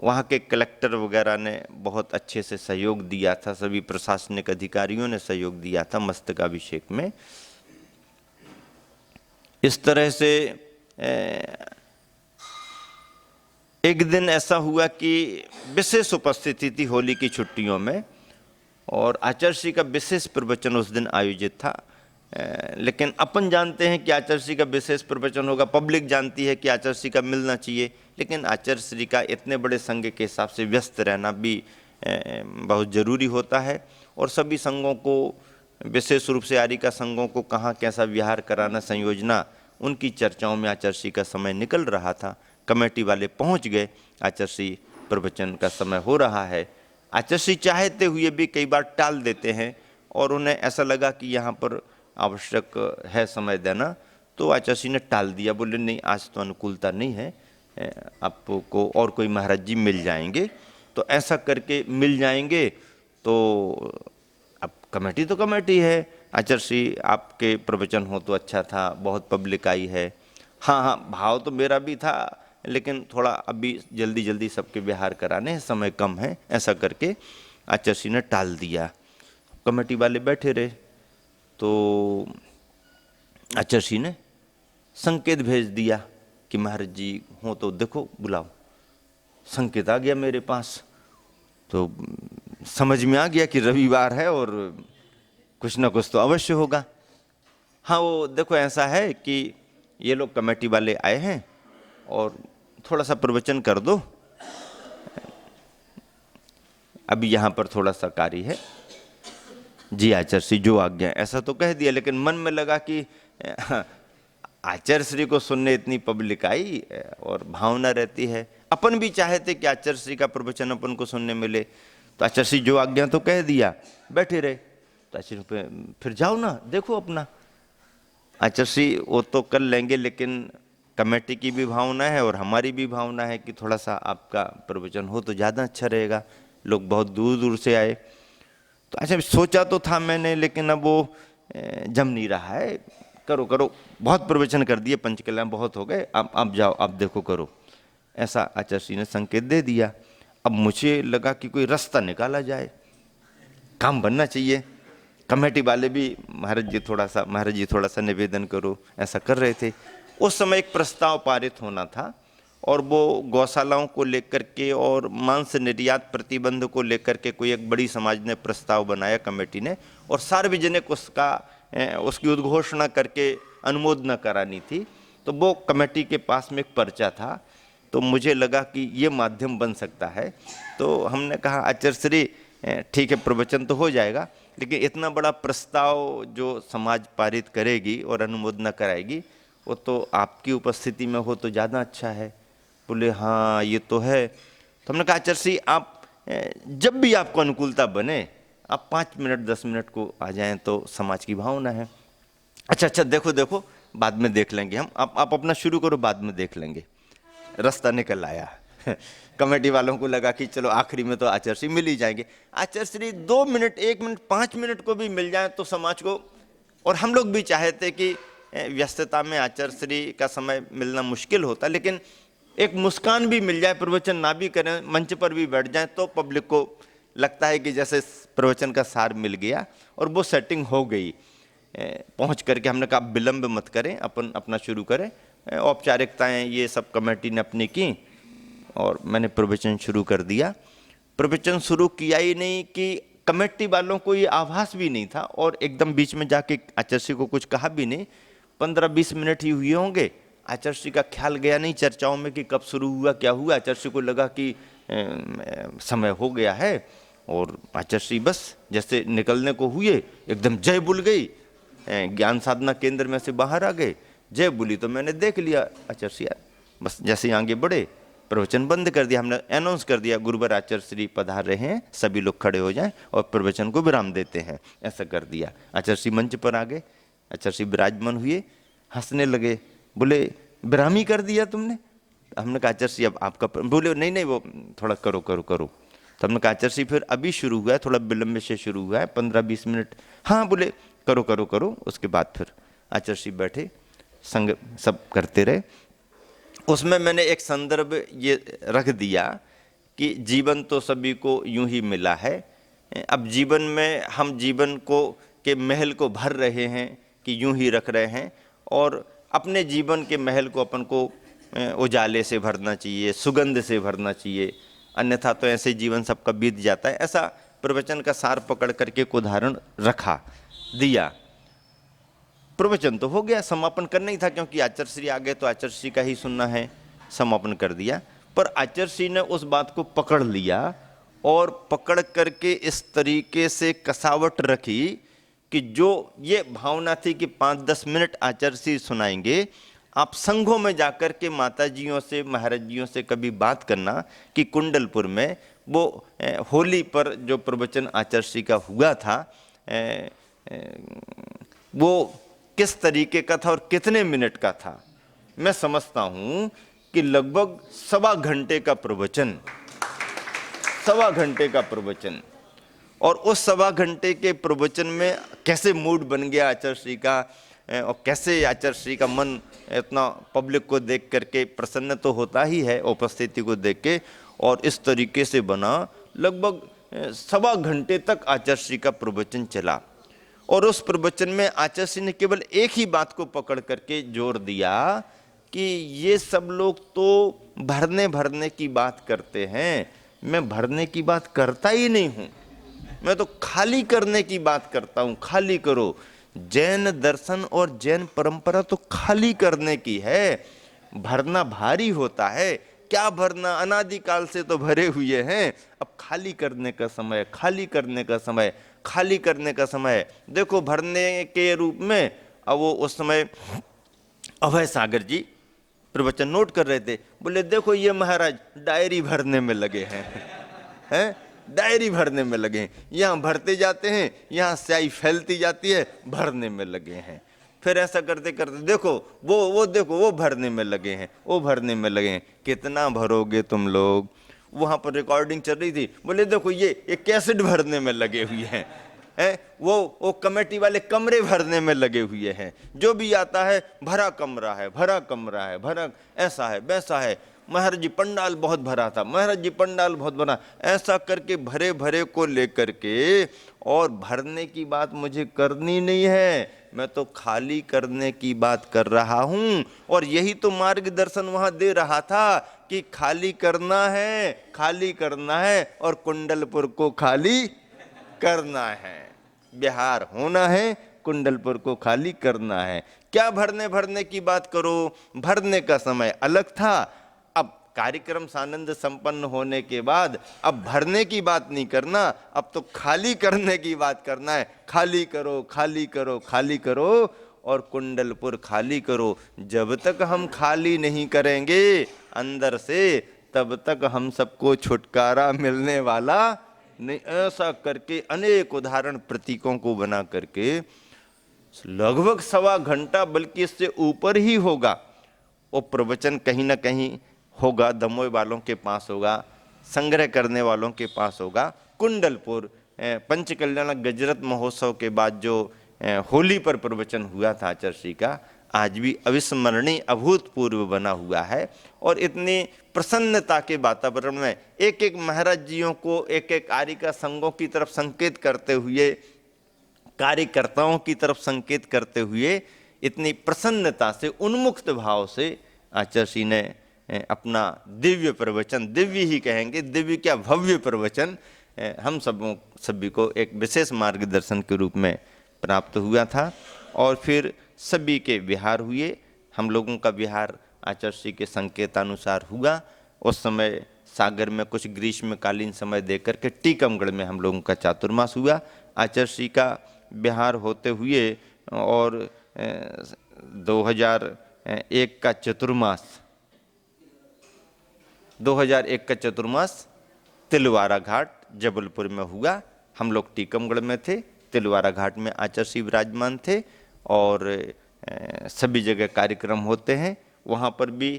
वहाँ के कलेक्टर वगैरह ने बहुत अच्छे से सहयोग दिया था, सभी प्रशासनिक अधिकारियों ने सहयोग दिया था मस्तकाभिषेक में। इस तरह से एक दिन ऐसा हुआ कि विशेष उपस्थिति थी होली की छुट्टियों में, और आचार्य श्री का विशेष प्रवचन उस दिन आयोजित था। लेकिन अपन जानते हैं कि आचार्य श्री का विशेष प्रवचन होगा, पब्लिक जानती है कि आचार्य श्री का मिलना चाहिए, लेकिन आचार्य श्री का इतने बड़े संघ के हिसाब से व्यस्त रहना भी बहुत ज़रूरी होता है। और सभी संघों को, विशेष रूप से आर्य का संघों को कहाँ कैसा विहार कराना, संयोजना, उनकी चर्चाओं में आचार्य श्री का समय निकल रहा था। कमेटी वाले पहुँच गए, आचार्य श्री प्रवचन का समय हो रहा है। आचार्य श्री चाहते हुए भी कई बार टाल देते हैं, और उन्हें ऐसा लगा कि यहाँ पर आवश्यक है समय देना, तो आचार्य श्री ने टाल दिया। बोले नहीं, आज तो अनुकूलता नहीं है, आपको और कोई महाराज जी मिल जाएंगे। तो ऐसा करके मिल जाएंगे तो अब कमेटी तो कमेटी है, आचार्य श्री आपके प्रवचन हो तो अच्छा था, बहुत पब्लिक आई है। हाँ, भाव तो मेरा भी था, लेकिन थोड़ा अभी जल्दी जल्दी सबके विहार कराने हैं, समय कम है। ऐसा करके आचार्य श्री ने टाल दिया। कमेटी वाले बैठे रहे, तो आचार्य श्री ने संकेत भेज दिया कि महाराज जी हो तो देखो बुलाओ। संकेत आ गया मेरे पास, तो समझ में आ गया कि रविवार है और कुछ ना कुछ तो अवश्य होगा। हाँ, वो देखो ऐसा है कि ये लोग कमेटी वाले आए हैं और थोड़ा सा प्रवचन कर दो, अभी यहाँ पर थोड़ा सा कार्य है। जी आचार्य श्री जो आज्ञा, ऐसा तो कह दिया, लेकिन मन में लगा कि आचार्य श्री को सुनने इतनी पब्लिक आई और भावना रहती है। अपन भी चाहते कि आचार्य श्री का प्रवचन अपन को सुनने मिले, तो आचार्य श्री जो आज्ञा तो कह दिया, बैठे रहे। तो आचार्य पे फिर जाओ ना, देखो अपना। आचार्य श्री वो तो कर लेंगे, लेकिन कमेटी की भी भावना है और हमारी भी भावना है कि थोड़ा सा आपका प्रवचन हो तो ज़्यादा अच्छा रहेगा। लोग बहुत दूर दूर से आए। तो अच्छा, सोचा तो था मैंने, लेकिन अब वो जम नहीं रहा है, करो करो, बहुत प्रवचन कर दिए, पंचकला बहुत हो गए, अब जाओ, अब देखो करो। ऐसा आचार्य जी ने संकेत दे दिया। अब मुझे लगा कि कोई रास्ता निकाला जाए, काम बनना चाहिए। कमेटी वाले भी महाराज जी थोड़ा सा निवेदन करो, ऐसा कर रहे थे। उस समय एक प्रस्ताव पारित होना था और वो गौशालाओं को लेकर के और मांस निर्यात प्रतिबंध को लेकर के कोई एक बड़ी समाज ने प्रस्ताव बनाया कमेटी ने, और सार्वजनिक उसकी उद्घोषणा करके अनुमोदन करानी थी। तो वो कमेटी के पास में एक पर्चा था, तो मुझे लगा कि ये माध्यम बन सकता है। तो हमने कहा आचार्य श्री ठीक है, प्रवचन तो हो जाएगा, लेकिन इतना बड़ा प्रस्ताव जो समाज पारित करेगी और अनुमोदन कराएगी, वो तो आपकी उपस्थिति में हो तो ज़्यादा अच्छा है। बोले हाँ ये तो है। तो हमने कहा आचार्य श्री आप जब भी आपको अनुकूलता बने, आप 5 मिनट 10 मिनट को आ जाएं तो समाज की भावना है। अच्छा देखो देखो, बाद में देख लेंगे हम, आप अपना शुरू करो, बाद में देख लेंगे। रास्ता निकल आया। कमेटी वालों को लगा कि चलो आखिरी में तो आचार्य श्री मिल ही जाएंगे। आचार्य श्री 2 मिनट 1 मिनट 5 मिनट को भी मिल जाए तो समाज को, और हम लोग भी चाहते कि व्यस्तता में आचार्य श्री का समय मिलना मुश्किल होता, लेकिन एक मुस्कान भी मिल जाए, प्रवचन ना भी करें, मंच पर भी बैठ जाए, तो पब्लिक को लगता है कि जैसे प्रवचन का सार मिल गया। और वो सेटिंग हो गई। पहुंच करके हमने कहा विलंब मत करें, अपन अपना शुरू करें। औपचारिकताएं ये सब कमेटी ने अपनी की और मैंने प्रवचन शुरू कर दिया। प्रवचन शुरू किया ही नहीं कि कमेटी वालों को ये आभास भी नहीं था, और एकदम बीच में जाके आचार्य श्री को कुछ कहा भी नहीं। 15-20 मिनट ही हुए होंगे, आचार्य श्री का ख्याल गया नहीं चर्चाओं में कि कब शुरू हुआ क्या हुआ। आचार्य श्री को लगा कि समय हो गया है, और आचार्य श्री बस जैसे निकलने को हुए एकदम जय बुल गई, ज्ञान साधना केंद्र में से बाहर आ गए, जय बोली तो मैंने देख लिया आचार्य श्री। बस जैसे ही आगे बढ़े प्रवचन बंद कर दिया, हमने अनाउंस कर दिया गुरुवर आचार्य श्री पधार रहे हैं, सभी लोग खड़े हो जाएं और प्रवचन को विराम देते हैं, ऐसा कर दिया। आचार्य श्री मंच पर आ गए, आचार्य श्री विराजमान हुए, हंसने लगे, बोले विराम ही कर दिया तुमने। हमने कहा आचार्य श्री अब आपका, बोले नहीं वो थोड़ा करो करो करो। तो हमने कहा आचार्य श्री फिर अभी शुरू हुआ है, थोड़ा विलंब से शुरू हुआ है, 15-20 मिनट। हाँ बोले करो करो करो। उसके बाद फिर आचार्य श्री बैठे, संग सब करते रहे। उसमें मैंने एक संदर्भ ये रख दिया कि जीवन तो सभी को यूं ही मिला है। अब जीवन में हम जीवन को के महल को भर रहे हैं कि यूं ही रख रहे हैं, और अपने जीवन के महल को अपन को उजाले से भरना चाहिए, सुगंध से भरना चाहिए, अन्यथा तो ऐसे जीवन सबका बीत जाता है। ऐसा प्रवचन का सार पकड़ करके एक उदाहरण रखा दिया। प्रवचन तो हो गया, समापन करना ही था, क्योंकि आचार्य श्री आ गए तो आचार्य श्री का ही सुनना है, समापन कर दिया। पर आचार्य श्री ने उस बात को पकड़ लिया और पकड़ करके इस तरीके से कसावट रखी कि जो ये भावना थी कि 5-10 मिनट आचार्य श्री सुनाएंगे, आप संघों में जाकर के माताजियों से महाराज जियों से कभी बात करना कि कुंडलपुर में वो होली पर जो प्रवचन आचार्य श्री का हुआ था वो किस तरीके का था और कितने मिनट का था। मैं समझता हूं कि लगभग 1.25 घंटे का प्रवचन, 1.25 घंटे का प्रवचन, और उस 1.25 घंटे के प्रवचन में कैसे मूड बन गया आचार्य श्री का, और कैसे आचार्य श्री का मन इतना पब्लिक को देख करके प्रसन्न तो होता ही है उपस्थिति को देख के, और इस तरीके से बना लगभग 1.25 घंटे तक आचार्य श्री का प्रवचन चला। और उस प्रवचन में आचार्य श्री ने केवल एक ही बात को पकड़ करके जोर दिया कि ये सब लोग तो भरने की बात करते हैं, मैं भरने की बात करता ही नहीं हूं, मैं तो खाली करने की बात करता हूं। खाली करो, जैन दर्शन और जैन परंपरा तो खाली करने की है, भरना भारी होता है। क्या भरना, अनादिकाल से तो भरे हुए हैं, अब खाली करने का समय, खाली करने का समय, खाली करने का समय। देखो भरने के रूप में, अब वो उस समय अभय सागर जी प्रवचन नोट कर रहे थे, बोले देखो ये महाराज डायरी भरने में लगे हैं डायरी भरने में लगे हैं, यहाँ भरते जाते हैं, यहाँ स्याही फैलती जाती है, भरने में लगे हैं। फिर ऐसा करते करते देखो वो देखो वो भरने में लगे हैं, वो भरने में लगे हैं। कितना भरोगे तुम लोग। वहाँ पर रिकॉर्डिंग चल रही थी, बोले देखो ये कैसेट भरने में लगे हुए हैं, है वो कमेटी वाले कमरे भरने में लगे हुए हैं। जो भी आता है भरा कमरा है, भरा कमरा है, भरा ऐसा है वैसा है, महाराज जी पंडाल बहुत भरा था, महाराज जी पंडाल बहुत बना, ऐसा करके भरे भरे को लेकर के। और भरने की बात मुझे करनी नहीं है, मैं तो खाली करने की बात कर रहा हूं। और यही तो मार्गदर्शन वहां दे रहा था कि खाली करना है, खाली करना है और कुंडलपुर को खाली करना है, बिहार होना है, कुंडलपुर को खाली करना है। क्या भरने की बात करो, भरने का समय अलग था। अब कार्यक्रम सानंद संपन्न होने के बाद अब भरने की बात नहीं करना, अब तो खाली करने की बात करना है। खाली करो, खाली करो, खाली करो और कुंडलपुर खाली करो। जब तक हम खाली नहीं करेंगे अंदर से, तब तक हम सबको छुटकारा मिलने वाला नहीं। ऐसा करके अनेक उदाहरण प्रतीकों को बना करके लगभग 1.25 घंटा, बल्कि इससे ऊपर ही होगा, वो प्रवचन कहीं ना कहीं होगा, दमोह वालों के पास होगा, संग्रह करने वालों के पास होगा। कुंडलपुर पंचकल्याण गजरत महोत्सव के बाद जो होली पर प्रवचन हुआ था आचार्य का, आज भी अविस्मरणीय अभूतपूर्व बना हुआ है। और इतनी प्रसन्नता के वातावरण में एक एक महाराज जियों को, एक एक आर्यिका संघों की तरफ संकेत करते हुए, कार्यकर्ताओं की तरफ संकेत करते हुए, इतनी प्रसन्नता से, उन्मुक्त भाव से आचार्य ने अपना दिव्य प्रवचन, दिव्य ही कहेंगे, दिव्य क्या भव्य प्रवचन हम सभी को एक विशेष मार्गदर्शन के रूप में प्राप्त हुआ था। और फिर सभी के विहार हुए। हम लोगों का विहार आचार्य के संकेतानुसार हुआ। उस समय सागर में कुछ ग्रीष्मकालीन समय देकर के टीकमगढ़ में हम लोगों का चातुर्मास हुआ। आचार्य का विहार होते हुए और 2001 का चतुर्मास, 2001 का चतुर्मास तिलवारा घाट जबलपुर में हुआ। हम लोग टीकमगढ़ में थे, तिलवारा घाट में आचार्य विराजमान थे और सभी जगह कार्यक्रम होते हैं। वहाँ पर भी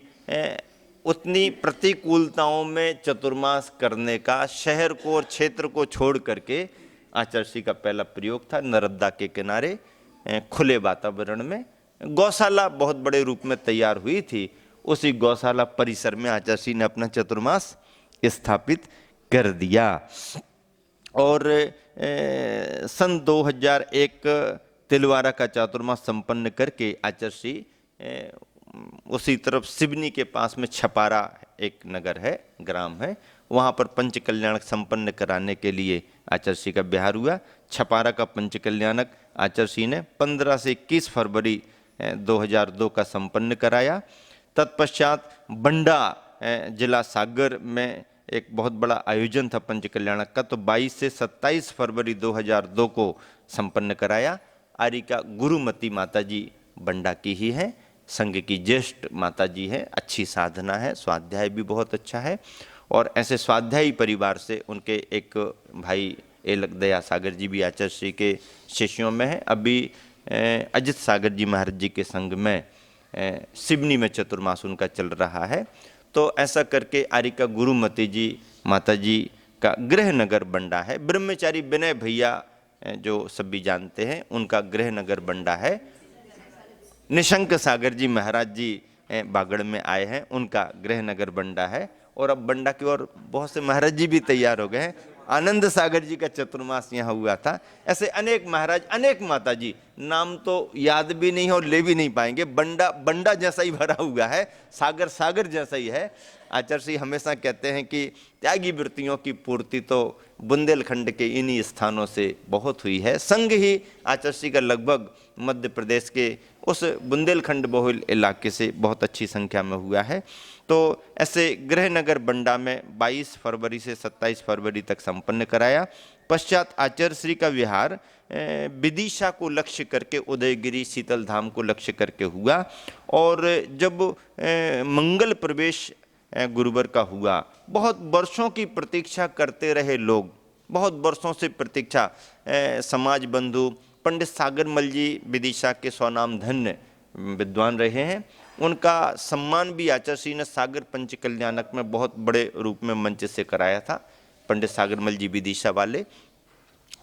उतनी प्रतिकूलताओं में चतुर्मास करने का शहर को और क्षेत्र को छोड़ करके आचार्य का पहला प्रयोग था। नर्मदा के किनारे खुले वातावरण में गौशाला बहुत बड़े रूप में तैयार हुई थी। उसी गौशाला परिसर में आचार्य ने अपना चतुर्मास स्थापित कर दिया। और सन 2001 तिलवारा का चातुर्मास संपन्न करके आचार्य उसी तरफ सिवनी के पास में छपारा एक नगर है, ग्राम है, वहाँ पर पंचकल्याणक संपन्न कराने के लिए आचार्य का विहार हुआ। छपारा का पंचकल्याणक आचार्य ने 15 से 21 फरवरी 2002 का संपन्न कराया। तत्पश्चात बंडा जिला सागर में एक बहुत बड़ा आयोजन था पंचकल्याणक का, तो 22 से 27 फरवरी 2002 को संपन्न कराया। आर्यिका गुरुमती माता जी बंडा की ही है, संघ की ज्येष्ठ माता जी है, अच्छी साधना है, स्वाध्याय भी बहुत अच्छा है। और ऐसे स्वाध्यायी परिवार से उनके एक भाई एलक दया सागर जी भी आचार्य के शिष्यों में है। अभी अजित सागर जी महाराज जी के संघ में सिवनी में चतुर्मास उनका चल रहा है। तो ऐसा करके आर्यिका गुरुमती जी माता जी का गृह नगर बंडा है। ब्रह्मचारी विनय भैया जो सभी जानते हैं, उनका गृह नगर बंडा है। निशंक सागर जी महाराज जी बागड़ में आए हैं, उनका गृह नगर बंडा है। और अब बंडा की ओर बहुत से महाराज जी भी तैयार हो गए हैं। आनंद सागर जी का चतुर्मास यहाँ हुआ था। ऐसे अनेक महाराज, अनेक माता जी, नाम तो याद भी नहीं और ले भी नहीं पाएंगे। बंडा बंडा जैसा ही भरा हुआ है, सागर सागर जैसा ही है। आचार्य हमेशा कहते हैं कि त्यागी वृत्तियों की पूर्ति तो बुंदेलखंड के इन्हीं स्थानों से बहुत हुई है। संघ ही आचार्य का लगभग मध्य प्रदेश के उस बुंदेलखंड बहुल इलाके से बहुत अच्छी संख्या में हुआ है। तो ऐसे गृहनगर बंडा में 22 फरवरी से 27 फरवरी तक संपन्न कराया। पश्चात आचार्य श्री का विहार विदिशा को लक्ष्य करके, उदयगिरी शीतल धाम को लक्ष्य करके हुआ। और जब मंगल प्रवेश गुरुवर का हुआ, बहुत वर्षों की प्रतीक्षा करते रहे लोग, बहुत वर्षों से प्रतीक्षा। समाज बंधु पंडित सागरमल जी विदिशा के स्वनाम धन्य विद्वान रहे हैं, उनका सम्मान भी आचार्य ने सागर पंचकल्याणक में बहुत बड़े रूप में मंच से कराया था। पंडित सागरमल जी विदिशा वाले,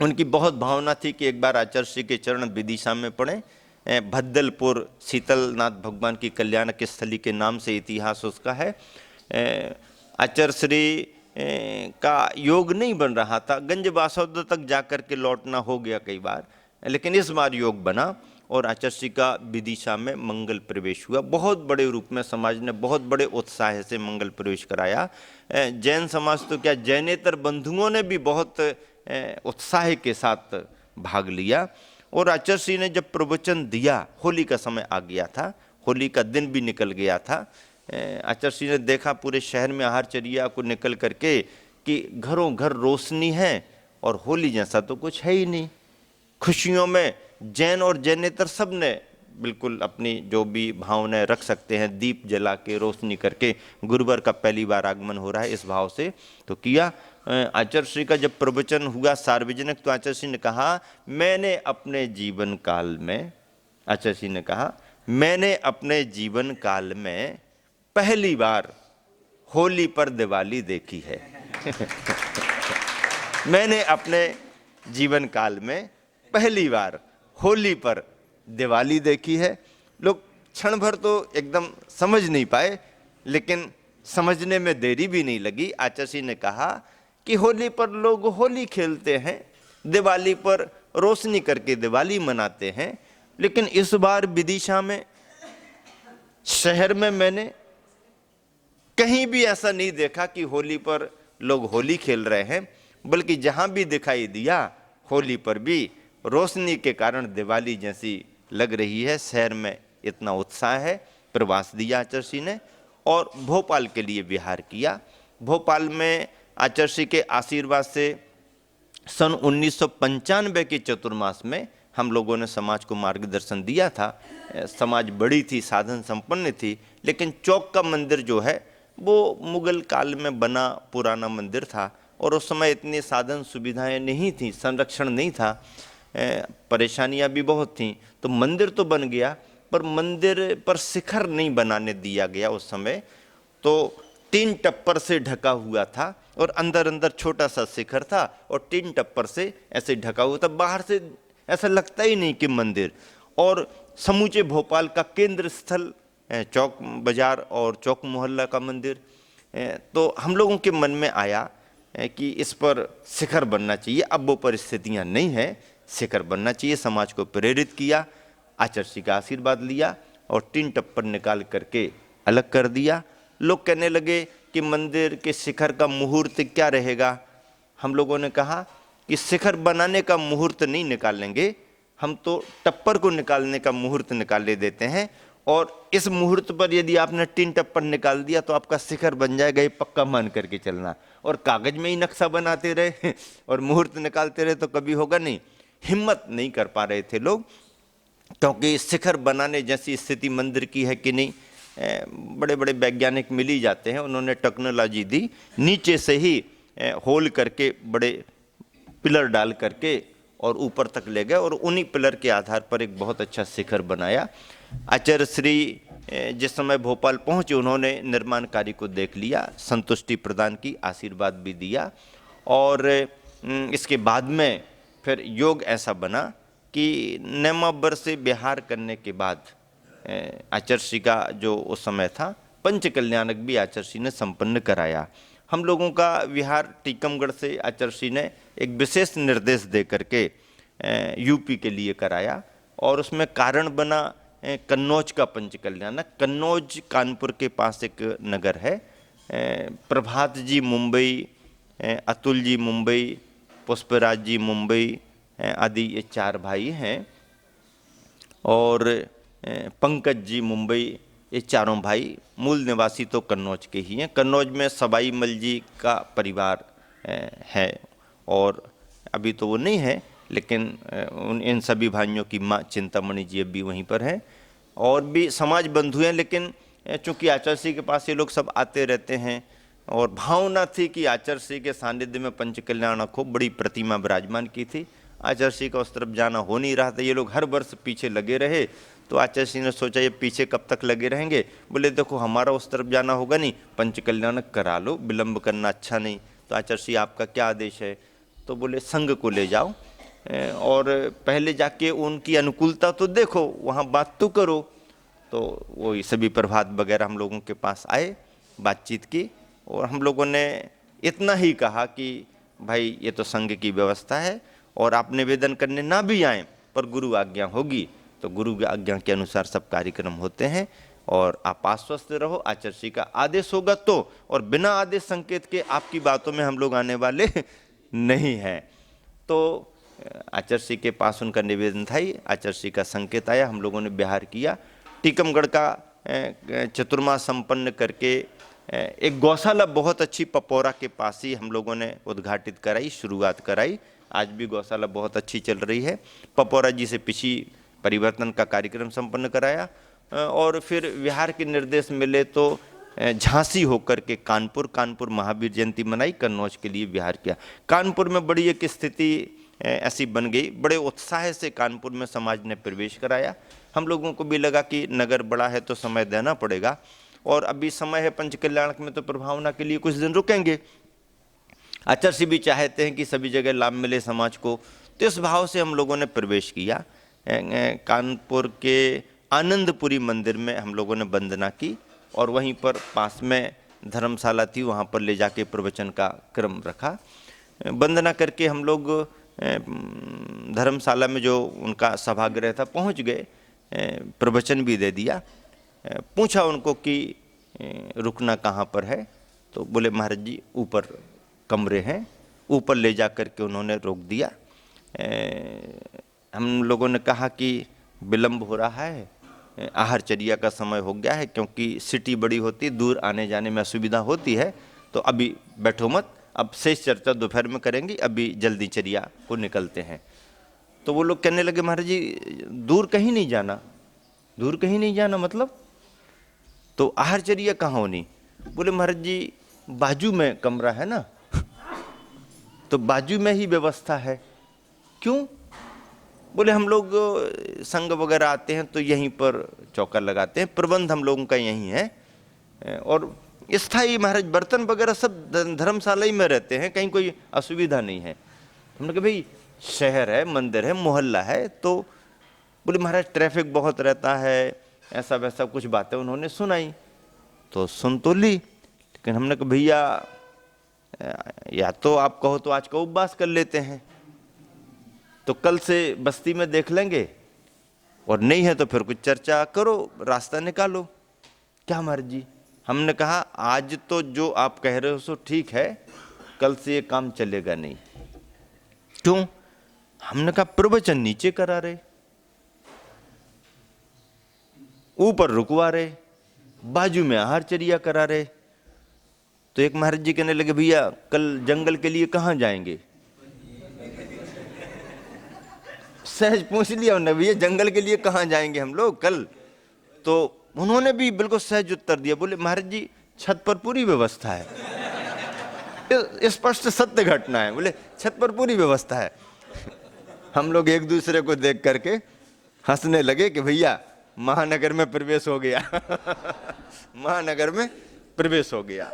उनकी बहुत भावना थी कि एक बार आचार्य श्री के चरण विदिशा में पड़े। भद्दलपुर शीतलनाथ भगवान की कल्याणक स्थली के नाम से इतिहास उसका है। आचार्य श्री का योग नहीं बन रहा था, गंज बासौद तक जाकर के लौटना हो गया कई बार, लेकिन इस बार योग बना और आचार्य श्री का विदिशा में मंगल प्रवेश हुआ। बहुत बड़े रूप में समाज ने बहुत बड़े उत्साह से मंगल प्रवेश कराया। जैन समाज तो क्या, जैनेतर बंधुओं ने भी बहुत उत्साह के साथ भाग लिया। और आचार्य श्री ने जब प्रवचन दिया, होली का समय आ गया था, होली का दिन भी निकल गया था। आचार्य श्री ने देखा पूरे शहर में आहारचर्या को निकल करके कि घरों घर रोशनी है और होली जैसा तो कुछ है ही नहीं। खुशियों में जैन और जैनेतर सब ने बिल्कुल अपनी जो भी भावनाएं रख सकते हैं, दीप जला के रोशनी करके, गुरुवार का पहली बार आगमन हो रहा है इस भाव से तो किया। आचार्य श्री का जब प्रवचन हुआ सार्वजनिक, तो आचार्य श्री ने कहा, मैंने अपने जीवन काल में, आचार्य श्री ने कहा, मैंने अपने जीवन काल में पहली बार होली पर दिवाली देखी है। मैंने अपने जीवन काल में पहली बार होली पर दिवाली देखी है। लोग क्षण भर तो एकदम समझ नहीं पाए, लेकिन समझने में देरी भी नहीं लगी। आचार्य श्री ने कहा कि होली पर लोग होली खेलते हैं, दिवाली पर रोशनी करके दिवाली मनाते हैं, लेकिन इस बार विदिशा में, शहर में मैंने कहीं भी ऐसा नहीं देखा कि होली पर लोग होली खेल रहे हैं, बल्कि जहां भी दिखाई दिया होली पर भी रोशनी के कारण दिवाली जैसी लग रही है। शहर में इतना उत्साह है। प्रवास दिया आचार्य श्री ने और भोपाल के लिए विहार किया। भोपाल में आचार्य श्री के आशीर्वाद से सन 1995 के चतुर्मास में हम लोगों ने समाज को मार्गदर्शन दिया था। समाज बड़ी थी, साधन संपन्न थी, लेकिन चौक का मंदिर जो है वो मुगल काल में बना पुराना मंदिर था और उस समय इतनी साधन सुविधाएं नहीं थी, संरक्षण नहीं था, परेशानियां भी बहुत थीं। तो मंदिर तो बन गया, पर मंदिर पर शिखर नहीं बनाने दिया गया उस समय। तो 3 टप्पर से ढका हुआ था और अंदर अंदर छोटा सा शिखर था और 3 टप्पर से ऐसे ढका हुआ था। बाहर से ऐसा लगता ही नहीं कि मंदिर। और समूचे भोपाल का केंद्र स्थल चौक बाजार और चौक मोहल्ला का मंदिर। तो हम लोगों के मन में आया कि इस पर शिखर बनना चाहिए। अब वो परिस्थितियां नहीं है, शिखर बनना चाहिए। समाज को प्रेरित किया, आचार्य श्री का आशीर्वाद लिया और 3 टप्पर निकाल करके अलग कर दिया। लोग कहने लगे कि मंदिर के शिखर का मुहूर्त क्या रहेगा। हम लोगों ने कहा कि शिखर बनाने का मुहूर्त नहीं निकालेंगे, हम तो टप्पर को निकालने का मुहूर्त निकाले देते हैं। और इस मुहूर्त पर यदि आपने 3 टप्पर निकाल दिया तो आपका शिखर बन जाएगा, ये पक्का मान करके चलना। और कागज में ही नक्शा बनाते रहे और मुहूर्त निकालते रहे तो कभी होगा नहीं। हिम्मत नहीं कर पा रहे थे लोग, क्योंकि शिखर बनाने जैसी स्थिति मंदिर की है कि नहीं। बड़े बड़े वैज्ञानिक मिल ही जाते हैं, उन्होंने टेक्नोलॉजी दी, नीचे से ही होल करके बड़े पिलर डाल करके और ऊपर तक ले गए और उन्हीं पिलर के आधार पर एक बहुत अच्छा शिखर बनाया। आचार्य श्री जिस समय भोपाल पहुंचे, उन्होंने निर्माण कार्य को देख लिया, संतुष्टि प्रदान की, आशीर्वाद भी दिया। और इसके बाद में फिर योग ऐसा बना कि नेमावर से विहार करने के बाद आचार्य श्री का जो उस समय था पंच कल्याणक भी आचार्य श्री ने संपन्न कराया। हम लोगों का विहार टीकमगढ़ से आचार्य श्री ने एक विशेष निर्देश दे करके यूपी के लिए कराया और उसमें कारण बना कन्नौज का पंच कल्याणक। कन्नौज कानपुर के पास एक नगर है। प्रभात जी मुंबई, अतुल जी मुंबई, पुष्पराज जी मुंबई आदि ये 4 भाई हैं और पंकज जी मुंबई, ये चारों भाई मूल निवासी तो कन्नौज के ही हैं। कन्नौज में सवाई मल जी का परिवार है और अभी तो वो नहीं है, लेकिन इन सभी भाइयों की माँ चिंतामणि जी अब भी वहीं पर हैं और भी समाज बंधु हैं। लेकिन चूँकि आचार्य श्री के पास ये लोग सब आते रहते हैं और भावना थी कि आचार्य श्री के सानिध्य में पंच कल्याणक हो, बड़ी प्रतिमा विराजमान की थी। आचार्य श्री का उस तरफ जाना हो नहीं रहा था, ये लोग हर वर्ष पीछे लगे रहे। तो आचार्य श्री ने सोचा ये पीछे कब तक लगे रहेंगे। बोले देखो हमारा उस तरफ जाना होगा नहीं, पंच कल्याणक करा लो, विलम्ब करना अच्छा नहीं। तो आचार्य श्री आपका क्या आदेश है। तो बोले संघ को ले जाओ और पहले जाके उनकी अनुकूलता तो देखो, वहाँ बात तो करो। तो वही सभी प्रभात वगैरह हम लोगों के पास आए, बातचीत की, और हम लोगों ने इतना ही कहा कि भाई ये तो संघ की व्यवस्था है और आप निवेदन करने ना भी आएँ पर गुरु आज्ञा होगी तो गुरु की आज्ञा के अनुसार सब कार्यक्रम होते हैं और आप आश्वस्त रहो, आचार्य का आदेश होगा तो, और बिना आदेश संकेत के आपकी बातों में हम लोग आने वाले नहीं हैं। तो आचार्य के पास उनका निवेदन था ही, आचार्य का संकेत आया, हम लोगों ने विहार किया। टीकमगढ़ का चतुर्मास संपन्न करके एक गौशाला बहुत अच्छी पपौरा के पास ही हम लोगों ने उद्घाटित कराई, शुरुआत कराई। आज भी गौशाला बहुत अच्छी चल रही है। पपौरा जी से पिछी परिवर्तन का कार्यक्रम संपन्न कराया और फिर विहार के निर्देश मिले तो झांसी होकर के कानपुर महावीर जयंती मनाई, कन्नौज के लिए विहार किया। कानपुर में बड़ी एक स्थिति ऐसी बन गई, बड़े उत्साह से कानपुर में समाज ने प्रवेश कराया। हम लोगों को भी लगा कि नगर बड़ा है तो समय देना पड़ेगा और अभी समय है पंचकल्याण में तो प्रभावना के लिए कुछ दिन रुकेंगे। आचार्य भी चाहते हैं कि सभी जगह लाभ मिले समाज को, तो इस भाव से हम लोगों ने प्रवेश किया। कानपुर के आनंदपुरी मंदिर में हम लोगों ने वंदना की और वहीं पर पास में धर्मशाला थी, वहाँ पर ले जाके प्रवचन का क्रम रखा। वंदना करके हम लोग धर्मशाला में जो उनका सभागृह था पहुँच गए, प्रवचन भी दे दिया। पूछा उनको कि रुकना कहाँ पर है, तो बोले महाराज जी ऊपर कमरे हैं, ऊपर ले जा कर के उन्होंने रोक दिया। हम लोगों ने कहा कि विलम्ब हो रहा है, आहारचर्या का समय हो गया है, क्योंकि सिटी बड़ी होती, दूर आने जाने में असुविधा होती है, तो अभी बैठो मत, अब शेष चर्चा दोपहर में करेंगे, अभी जल्दी चर्या को निकलते हैं। तो वो लोग कहने लगे महाराज जी दूर कहीं नहीं जाना। दूर कहीं नहीं जाना मतलब? तो आहारचर्या कहाँ होनी? बोले महाराज जी बाजू में कमरा है ना, तो बाजू में ही व्यवस्था है। क्यों? बोले हम लोग संघ वगैरह आते हैं तो यहीं पर चौका लगाते हैं, प्रबंध हम लोगों का यहीं है और स्थायी महाराज बर्तन वगैरह सब धर्मशाला ही में रहते हैं, कहीं कोई असुविधा नहीं है। हमने कहा भाई शहर है, मंदिर है, मोहल्ला है। तो बोले महाराज ट्रैफिक बहुत रहता है, ऐसा वैसा कुछ बातें उन्होंने सुनाई। तो सुन तो ली, लेकिन हमने कहा भैया या तो आप कहो तो आज का उपवास कर लेते हैं, तो कल से बस्ती में देख लेंगे, और नहीं है तो फिर कुछ चर्चा करो, रास्ता निकालो। क्या महाराज जी? हमने कहा आज तो जो आप कह रहे हो सो ठीक है, कल से ये काम चलेगा नहीं। क्यों? हमने कहा प्रवचन नीचे करा रहे, ऊपर रुकवा रहे, बाजू में आहारचर्या करा रहे। तो एक महाराज जी कहने लगे भैया कल जंगल के लिए कहाँ जाएंगे? सहज पूछ लिया उन्होंने, भैया जंगल के लिए कहाँ जाएंगे हम लोग कल? तो उन्होंने भी बिल्कुल सहज उत्तर दिया, बोले महाराज जी छत पर पूरी व्यवस्था है। स्पष्ट सत्य घटना है, बोले छत पर पूरी व्यवस्था है। हम लोग एक दूसरे को देख करके हंसने लगे कि भैया महानगर में प्रवेश हो गया। महानगर में प्रवेश हो गया।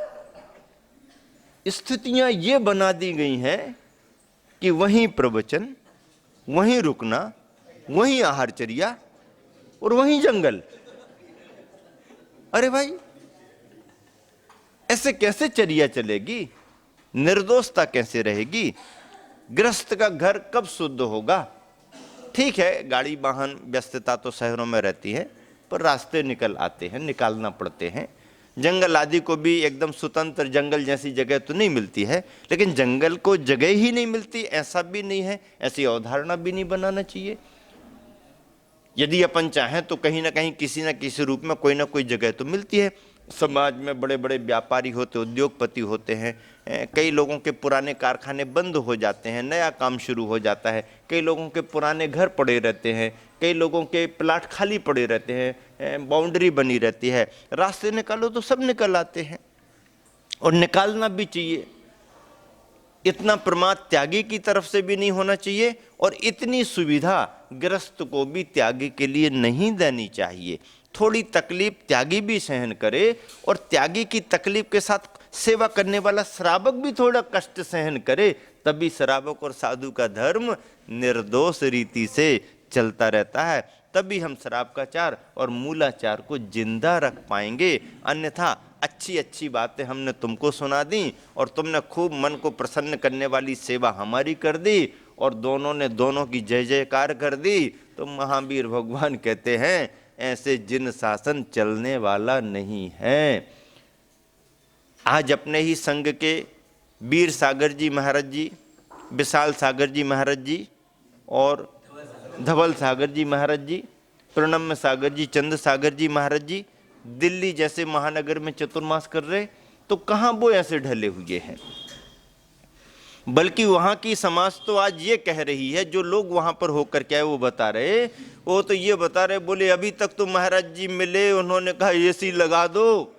स्थितियां ये बना दी गई हैं कि वहीं प्रवचन, वहीं रुकना, वहीं आहारचर्या और वहीं जंगल। अरे भाई ऐसे कैसे चर्या चलेगी? निर्दोषता कैसे रहेगी? गृहस्थ का घर कब शुद्ध होगा? ठीक है गाड़ी वाहन व्यस्तता तो शहरों में रहती है, पर रास्ते निकल आते हैं, निकालना पड़ते हैं। जंगल आदि को भी एकदम स्वतंत्र जंगल जैसी जगह तो नहीं मिलती है, लेकिन जंगल को जगह ही नहीं मिलती ऐसा भी नहीं है, ऐसी अवधारणा भी नहीं बनाना चाहिए। यदि अपन चाहें तो कहीं ना कहीं किसी न किसी रूप में कोई ना कोई जगह तो मिलती है। समाज में बड़े बड़े व्यापारी होते, उद्योगपति होते हैं, कई लोगों के पुराने कारखाने बंद हो जाते हैं, नया काम शुरू हो जाता है, कई लोगों के पुराने घर पड़े रहते हैं, कई लोगों के प्लाट खाली पड़े रहते हैं, बाउंड्री बनी रहती है। रास्ते निकालो तो सब निकल आते हैं और निकालना भी चाहिए। इतना प्रमाद त्यागी की तरफ से भी नहीं होना चाहिए और इतनी सुविधा गृहस्थ को भी त्यागी के लिए नहीं देनी चाहिए। थोड़ी तकलीफ त्यागी भी सहन करे और त्यागी की तकलीफ के साथ सेवा करने वाला श्रावक भी थोड़ा कष्ट सहन करे, तभी श्रावक और साधु का धर्म निर्दोष रीति से चलता रहता है, तभी हम श्रावकाचार और मूलाचार को जिंदा रख पाएंगे। अन्यथा अच्छी अच्छी बातें हमने तुमको सुना दी और तुमने खूब मन को प्रसन्न करने वाली सेवा हमारी कर दी और दोनों ने दोनों की जय जयकार कर दी, तो महावीर भगवान कहते हैं ऐसे जिन शासन चलने वाला नहीं है। आज अपने ही संघ के वीर सागर जी महाराज जी, विशाल सागर जी महाराज जी और धवल सागर जी महाराज जी, प्रणम्य सागर जी, चंद सागर जी महाराज जी दिल्ली जैसे महानगर में चतुर्मास कर रहे, तो कहाँ वो ऐसे ढले हुए हैं। बल्कि वहाँ की समाज तो आज ये कह रही है, जो लोग वहाँ पर होकर क्या है वो बता रहे, वो तो ये बता रहे, बोले अभी तक तो महाराज जी मिले, उन्होंने कहा एसी लगा दो,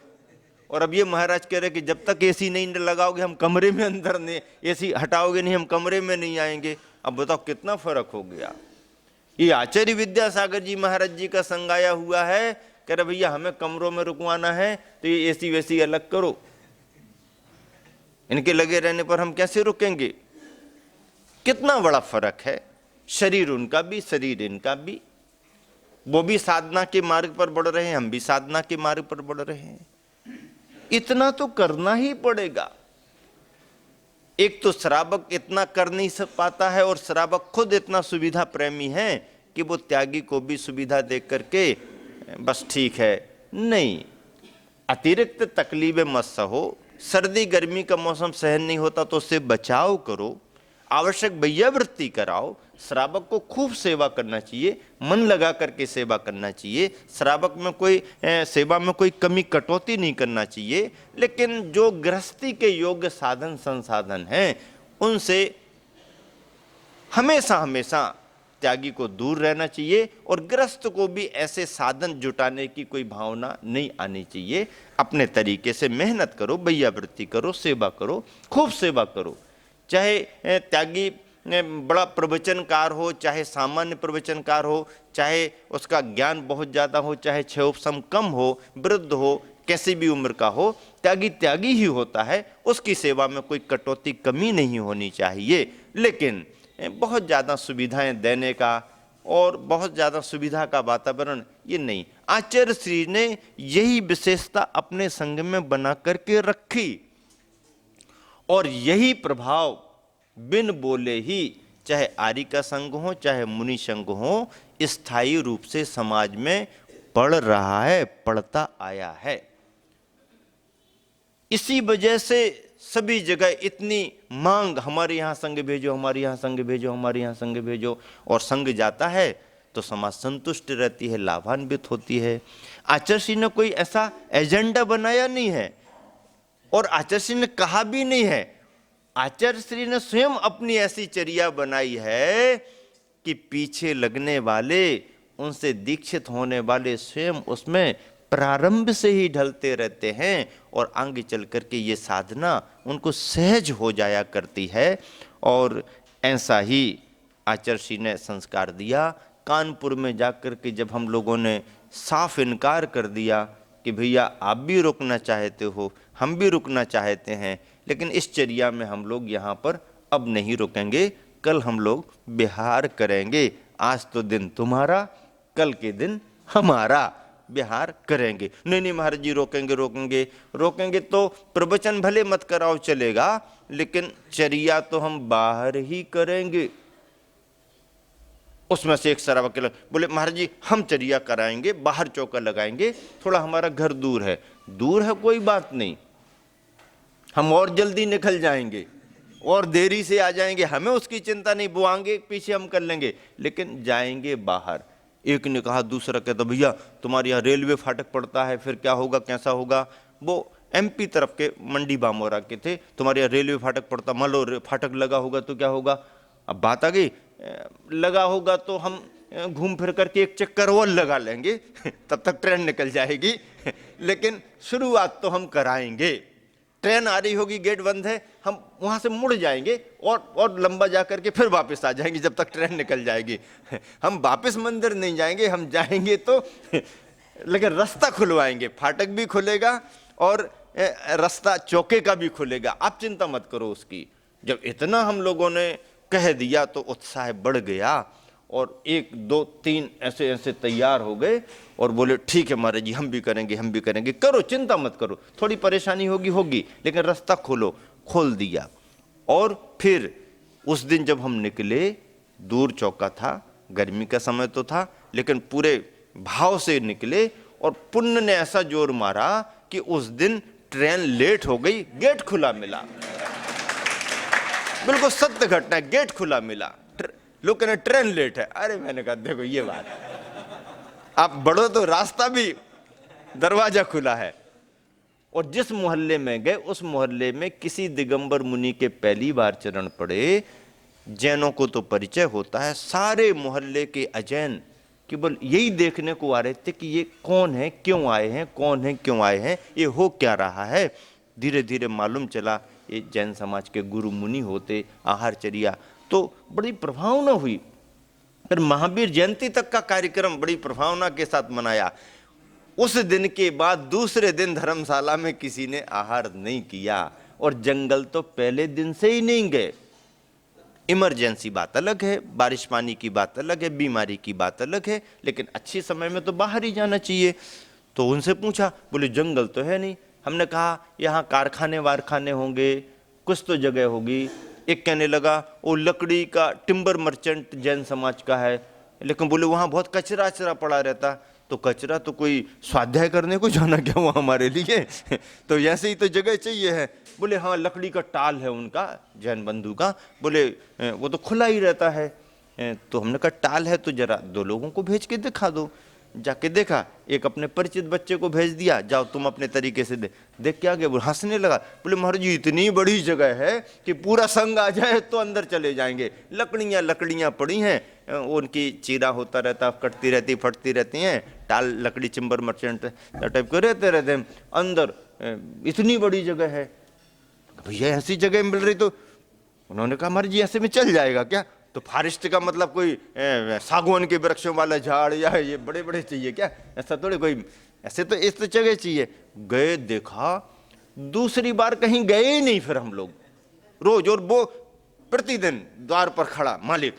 और अब ये महाराज कह रहे कि जब तक एसी नहीं लगाओगे हम कमरे में अंदर नहीं, एसी हटाओगे नहीं हम कमरे में नहीं आएंगे। अब बताओ कितना फर्क हो गया। ये आचार्य विद्यासागर जी महाराज जी का संग आया हुआ है, कह रहे भैया हमें कमरों में रुकवाना है तो ये एसी वैसी अलग करो, इनके लगे रहने पर हम कैसे रुकेंगे। कितना बड़ा फर्क है, शरीर उनका भी शरीर इनका भी, वो भी साधना के मार्ग पर बढ़ रहे हैं, हम भी साधना के मार्ग पर बढ़ रहे हैं। इतना तो करना ही पड़ेगा। एक तो श्रावक इतना कर नहीं पाता है और श्रावक खुद इतना सुविधा प्रेमी है कि वो त्यागी को भी सुविधा दे करके बस ठीक है, नहीं अतिरिक्त तकलीफें मत सहो। सर्दी गर्मी का मौसम सहन नहीं होता तो उससे बचाव करो, आवश्यक वैयावृत्ति कराओ। श्रावक को खूब सेवा करना चाहिए, मन लगा करके सेवा करना चाहिए। श्रावक में कोई सेवा में कोई कमी कटौती नहीं करना चाहिए, लेकिन जो गृहस्थी के योग्य साधन संसाधन हैं उनसे हमेशा हमेशा त्यागी को दूर रहना चाहिए और गृहस्थ को भी ऐसे साधन जुटाने की कोई भावना नहीं आनी चाहिए। अपने तरीके से मेहनत करो, वैयावृत्ति करो, सेवा करो, खूब सेवा करो। चाहे त्यागी बड़ा प्रवचनकार हो, चाहे सामान्य प्रवचनकार हो, चाहे उसका ज्ञान बहुत ज़्यादा हो, चाहे क्षयोपशम कम हो, वृद्ध हो, कैसी भी उम्र का हो, त्यागी त्यागी ही होता है। उसकी सेवा में कोई कटौती कमी नहीं होनी चाहिए, लेकिन बहुत ज़्यादा सुविधाएं देने का और बहुत ज़्यादा सुविधा का वातावरण ये नहीं। आचार्य श्री ने यही विशेषता अपने संघ में बना करके रखी और यही प्रभाव बिन बोले ही, चाहे आर्य का संघ हो चाहे मुनि संघ हो, स्थायी रूप से समाज में पड़ रहा है, पड़ता आया है। इसी वजह से सभी जगह इतनी मांग, हमारे यहाँ संघ भेजो, हमारे यहाँ संघ भेजो, हमारे यहाँ संघ भेजो, और संघ जाता है तो समाज संतुष्ट रहती है, लाभान्वित होती है। आचार्य श्री ने कोई ऐसा एजेंडा बनाया नहीं है और आचार्य श्री ने कहा भी नहीं है। आचार्य श्री ने स्वयं अपनी ऐसी चर्या बनाई है कि पीछे लगने वाले, उनसे दीक्षित होने वाले स्वयं उसमें प्रारंभ से ही ढलते रहते हैं और आगे चल करके ये साधना उनको सहज हो जाया करती है। और ऐसा ही आचार्य श्री ने संस्कार दिया। कानपुर में जाकर के जब हम लोगों ने साफ इनकार कर दिया कि भैया आप भी रुकना चाहते हो, हम भी रुकना चाहते हैं, लेकिन इस चर्या में हम लोग यहाँ पर अब नहीं रुकेंगे, कल हम लोग बिहार करेंगे। आज तो दिन तुम्हारा, कल के दिन हमारा, बिहार करेंगे। नहीं नहीं महाराज जी रोकेंगे रोकेंगे रोकेंगे तो प्रवचन भले मत कराओ चलेगा, लेकिन चर्या तो हम बाहर ही करेंगे। उसमें से एक सरावा के बोले महाराज जी हम चर्या कराएंगे, बाहर चौका लगाएंगे, थोड़ा हमारा घर दूर है। दूर है कोई बात नहीं, हम और जल्दी निकल जाएंगे और देरी से आ जाएंगे, हमें उसकी चिंता नहीं, वो आगे पीछे हम कर लेंगे, लेकिन जाएंगे बाहर। एक ने कहा, दूसरा कहता भैया तुम्हारे यहाँ रेलवे फाटक पड़ता है, फिर क्या होगा कैसा होगा। वो एमपी तरफ के मंडी बामोरा के थे, तुम्हारे यहाँ रेलवे फाटक पड़ता, मान लो फाटक लगा होगा तो क्या होगा। अब बात आ गई, लगा होगा तो हम घूम फिर करके एक चक्कर और लगा लेंगे तब तक ट्रेन निकल जाएगी, लेकिन शुरुआत तो हम कराएंगे। ट्रेन आ रही होगी, गेट बंद है, हम वहाँ से मुड़ जाएंगे और लंबा जा करके फिर वापस आ जाएंगे जब तक ट्रेन निकल जाएगी। हम वापस मंदिर नहीं जाएंगे, हम जाएंगे तो लेकिन रास्ता खुलवाएंगे, फाटक भी खुलेगा और रास्ता चौके का भी खुलेगा, आप चिंता मत करो उसकी। जब इतना हम लोगों ने कह दिया तो उत्साह बढ़ गया और 1 2 3 ऐसे ऐसे तैयार हो गए और बोले ठीक है महाराज जी, हम भी करेंगे, हम भी करेंगे। करो, चिंता मत करो, थोड़ी परेशानी होगी होगी, लेकिन रास्ता खोलो। खोल दिया। और फिर उस दिन जब हम निकले, दूर चौका था, गर्मी का समय तो था, लेकिन पूरे भाव से निकले और पुण्य ने ऐसा जोर मारा कि उस दिन ट्रेन लेट हो गई, गेट खुला मिला। बिल्कुल सत्य घटना है, गेट खुला मिला। लोग कहने ट्रेन लेट है। अरे मैंने कहा देखो ये बात, आप बढ़ो तो रास्ता भी, दरवाजा खुला है। और जिस मोहल्ले में गए उस मोहल्ले में किसी दिगंबर मुनि के पहली बार चरण पड़े। जैनों को तो परिचय होता है, सारे मोहल्ले के अजैन केवल यही देखने को आ रहे थे कि ये कौन है, क्यों आए हैं, कौन है, क्यों आए हैं, ये हो क्या रहा है। धीरे धीरे मालूम चला ये जैन समाज के गुरु मुनि होते, आहारचर्या। तो बड़ी प्रभावना हुई। फिर महावीर जयंती तक का कार्यक्रम बड़ी प्रभावना के साथ मनाया। उस दिन के बाद दूसरे दिन धर्मशाला में किसी ने आहार नहीं किया, और जंगल तो पहले दिन से ही नहीं गए। इमरजेंसी बात अलग है, बारिश पानी की बात अलग है, बीमारी की बात अलग है, लेकिन अच्छी समय में तो बाहर ही जाना चाहिए। तो उनसे पूछा, बोले जंगल तो है नहीं। हमने कहा यहाँ कारखाने वारखाने होंगे, कुछ तो जगह होगी। एक कहने लगा वो लकड़ी का टिम्बर मर्चेंट जैन समाज का है, लेकिन बोले वहाँ बहुत कचरा अचरा पड़ा रहता। तो कचरा तो कोई स्वाध्याय करने को जाना क्या वो हमारे लिए तो ऐसे ही तो जगह चाहिए है। बोले हाँ लकड़ी का टाल है उनका, जैन बंधु का। बोले वो तो खुला ही रहता है। तो हमने कहा टाल है तो जरा 2 लोगों को भेज के दिखा दो। जाके देखा, एक अपने परिचित बच्चे को भेज दिया, जाओ तुम अपने तरीके से देख के आ गए। वो हंसने लगा, बोले महाराज जी इतनी बड़ी जगह है कि पूरा संग आ जाए तो अंदर चले जाएंगे। लकड़ियाँ लकड़ियाँ पड़ी हैं, उनकी चीरा होता रहता, कटती रहती, फटती रहती हैं। टाल लकड़ी चिम्बर मर्चेंट टाइप के रहते हैं अंदर। इतनी बड़ी जगह है, भैया ऐसी जगह मिल रही। तो उन्होंने कहा महाराज जी ऐसे में चल जाएगा क्या? तो फॉरेस्ट का मतलब कोई सागवान के वृक्षों वाला झाड़ या ये बड़े बड़े चाहिए क्या? ऐसा थोड़े कोई, ऐसे तो इस तो जगह चाहिए। गए, देखा, दूसरी बार कहीं गए ही नहीं। फिर हम लोग रोज, और वो प्रतिदिन द्वार पर खड़ा, मालिक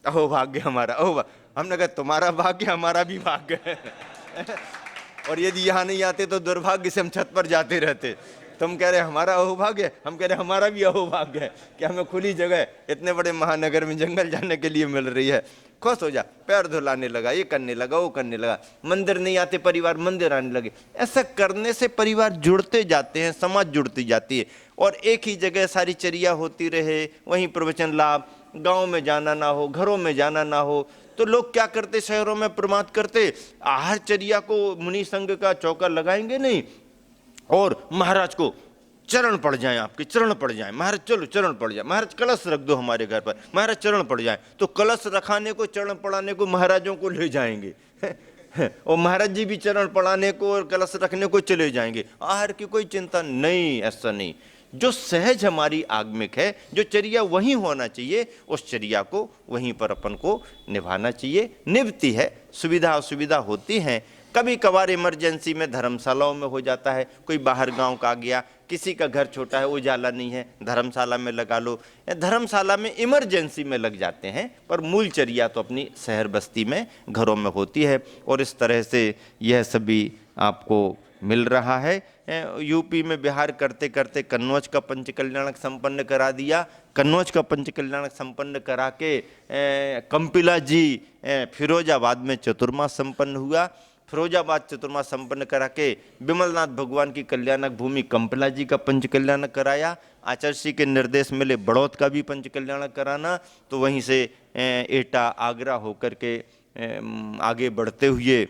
अहो भाग्य हमारा, अहो। हमने कहा तुम्हारा भाग्य हमारा भी भाग्य है और यदि यहाँ नहीं आते तो दुर्भाग्य से हम छत पर जाते रहते। तुम कह रहे हमारा अहोभाग्य, हम कह रहे हमारा भी अहोभाग्य है कि हमें खुली जगह इतने बड़े महानगर में जंगल जाने के लिए मिल रही है। खुश हो जा। पैर धुलाने लगा, ये करने लगा, वो करने लगा। मंदिर नहीं आते परिवार मंदिर आने लगे। ऐसा करने से परिवार जुड़ते जाते हैं, समाज जुड़ती जाती है। और एक ही जगह सारी चर्या होती रहे, वहीं प्रवचन लाभ, गाँव में जाना ना हो, घरों में जाना ना हो, तो लोग क्या करते, शहरों में प्रमाद करते। आहारचर्या को मुनि संघ का चौका लगाएंगे नहीं, और महाराज को चरण पड़ जाएं, आपके चरण पड़ जाएं, महाराज चलो चरण पड़ जाए, महाराज कलश रख दो हमारे घर पर, महाराज चरण पड़ जाए। तो कलश रखाने को, चरण पड़ाने को महाराजों को ले जाएंगे और महाराज जी भी चरण पड़ाने को और कलश रखने को चले जाएंगे। आहार की कोई चिंता नहीं, ऐसा नहीं। जो सहज हमारी आगमिक है, जो चर्या वहीं होना चाहिए, उस चर्या को वहीं पर अपन को निभाना चाहिए। निभती है, सुविधा असुविधा होती हैं। कभी कभार इमरजेंसी में धर्मशालाओं में हो जाता है, कोई बाहर गांव का आ गया, किसी का घर छोटा है, उजाला नहीं है, धर्मशाला में लगा लो। धर्मशाला में इमरजेंसी में लग जाते हैं, पर मूल चर्या तो अपनी शहर बस्ती में, घरों में होती है। और इस तरह से यह सभी आपको मिल रहा है। यूपी में बिहार करते करते कन्नौज का पंचकल्याणक संपन्न करा दिया। कन्नौज का पंचकल्याणक संपन्न करा के कंपिला जी फिरोजाबाद में चतुर्मास संपन्न हुआ। फिरोजाबाद चतुर्मास संपन्न करा के विमलनाथ भगवान की कल्याणक भूमि कंपिला जी का पंचकल्याणक कराया। आचार्य श्री के निर्देश मिले बड़ौद का भी पंचकल्याणक कराना। तो वहीं से एटा आगरा होकर के आगे बढ़ते हुए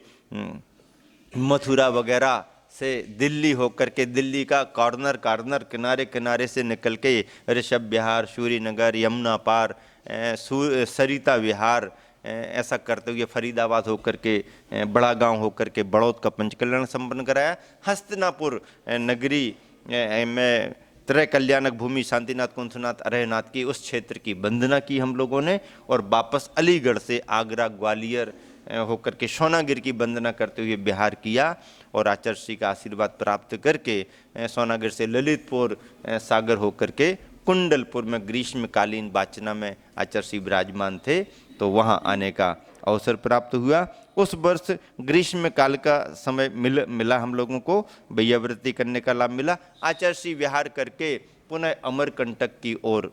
मथुरा वगैरह से दिल्ली होकर के, दिल्ली का कॉर्नर किनारे किनारे से निकल के ऋषभ विहार, सूर्यनगर, यमुना पार, सरिता विहार, ऐसा करते हुए फरीदाबाद होकर के, बड़ा गांव होकर के बड़ौद का पंचकल्याण संपन्न कराया। हस्तिनापुर नगरी में त्रय कल्याणक भूमि शांतिनाथ, कुंथनाथ, अरहनाथ की उस क्षेत्र की वंदना की हम लोगों ने। और वापस अलीगढ़ से आगरा, ग्वालियर, होकर के सोनागिर की वंदना करते हुए विहार किया और आचार्य श्री का आशीर्वाद प्राप्त करके सोनागिर से ललितपुर सागर होकर के कुंडलपुर में ग्रीष्मकालीन वाचना में आचार्य श्री विराजमान थे, तो वहाँ आने का अवसर प्राप्त हुआ। उस वर्ष ग्रीष्म काल का समय मिला हम लोगों को, वैयावृत्ति करने का लाभ मिला। आचार्य श्री विहार करके पुनः अमरकंटक की ओर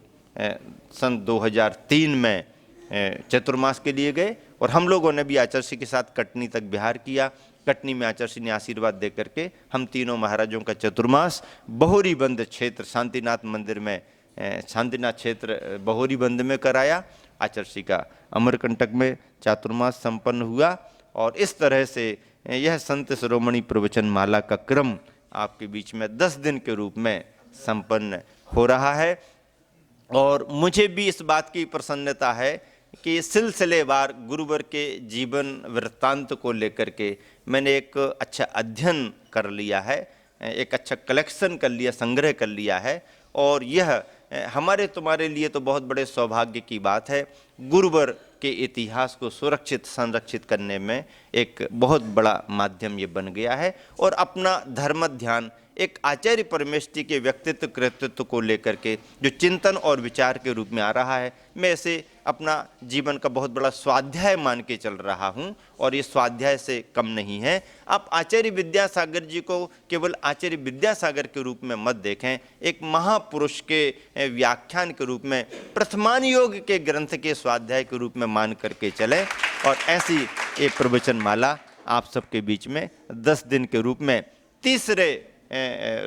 सन 2003 में चतुर्मास के लिए गए और हम लोगों ने भी आचार्य श्री के साथ कटनी तक विहार किया। कटनी में आचार्य श्री ने आशीर्वाद दे करके हम तीनों महाराजों का चतुर्मास बहोरीबंद क्षेत्र शांतिनाथ मंदिर में, शांतिनाथ क्षेत्र बहोरीबंद में कराया। आचार्य श्री का अमरकंटक में चातुर्मास संपन्न हुआ और इस तरह से यह संत शिरोमणि प्रवचन माला का क्रम आपके बीच में 10 दिन के रूप में संपन्न हो रहा है। और मुझे भी इस बात की प्रसन्नता है कि सिलसिलेवार गुरुवर के जीवन वृत्तांत को लेकर के मैंने एक अच्छा अध्ययन कर लिया है, एक अच्छा कलेक्शन कर लिया, संग्रह कर लिया है। और यह हमारे तुम्हारे लिए तो बहुत बड़े सौभाग्य की बात है। गुरुवर के इतिहास को सुरक्षित संरक्षित करने में एक बहुत बड़ा माध्यम ये बन गया है। और अपना धर्म ध्यान एक आचार्य परमेष्ठी के व्यक्तित्व कृतित्व को लेकर के जो चिंतन और विचार के रूप में आ रहा है, मैं इसे अपना जीवन का बहुत बड़ा स्वाध्याय मान के चल रहा हूँ और ये स्वाध्याय से कम नहीं है। आप आचार्य विद्यासागर जी को केवल आचार्य विद्यासागर के रूप में मत देखें, एक महापुरुष के व्याख्यान के रूप में, प्रथमान योग के ग्रंथ के स्वाध्याय के रूप में मान करके चलें। और ऐसी ये प्रवचन माला आप सबके बीच में 10 दिन के रूप में तीसरे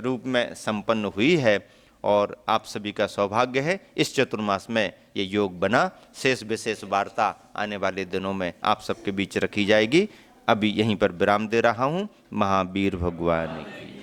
रूप में संपन्न हुई है और आप सभी का सौभाग्य है इस चतुर्मास में ये योग बना। शेष विशेष वार्ता आने वाले दिनों में आप सबके बीच रखी जाएगी। अभी यहीं पर विराम दे रहा हूँ। महावीर भगवान की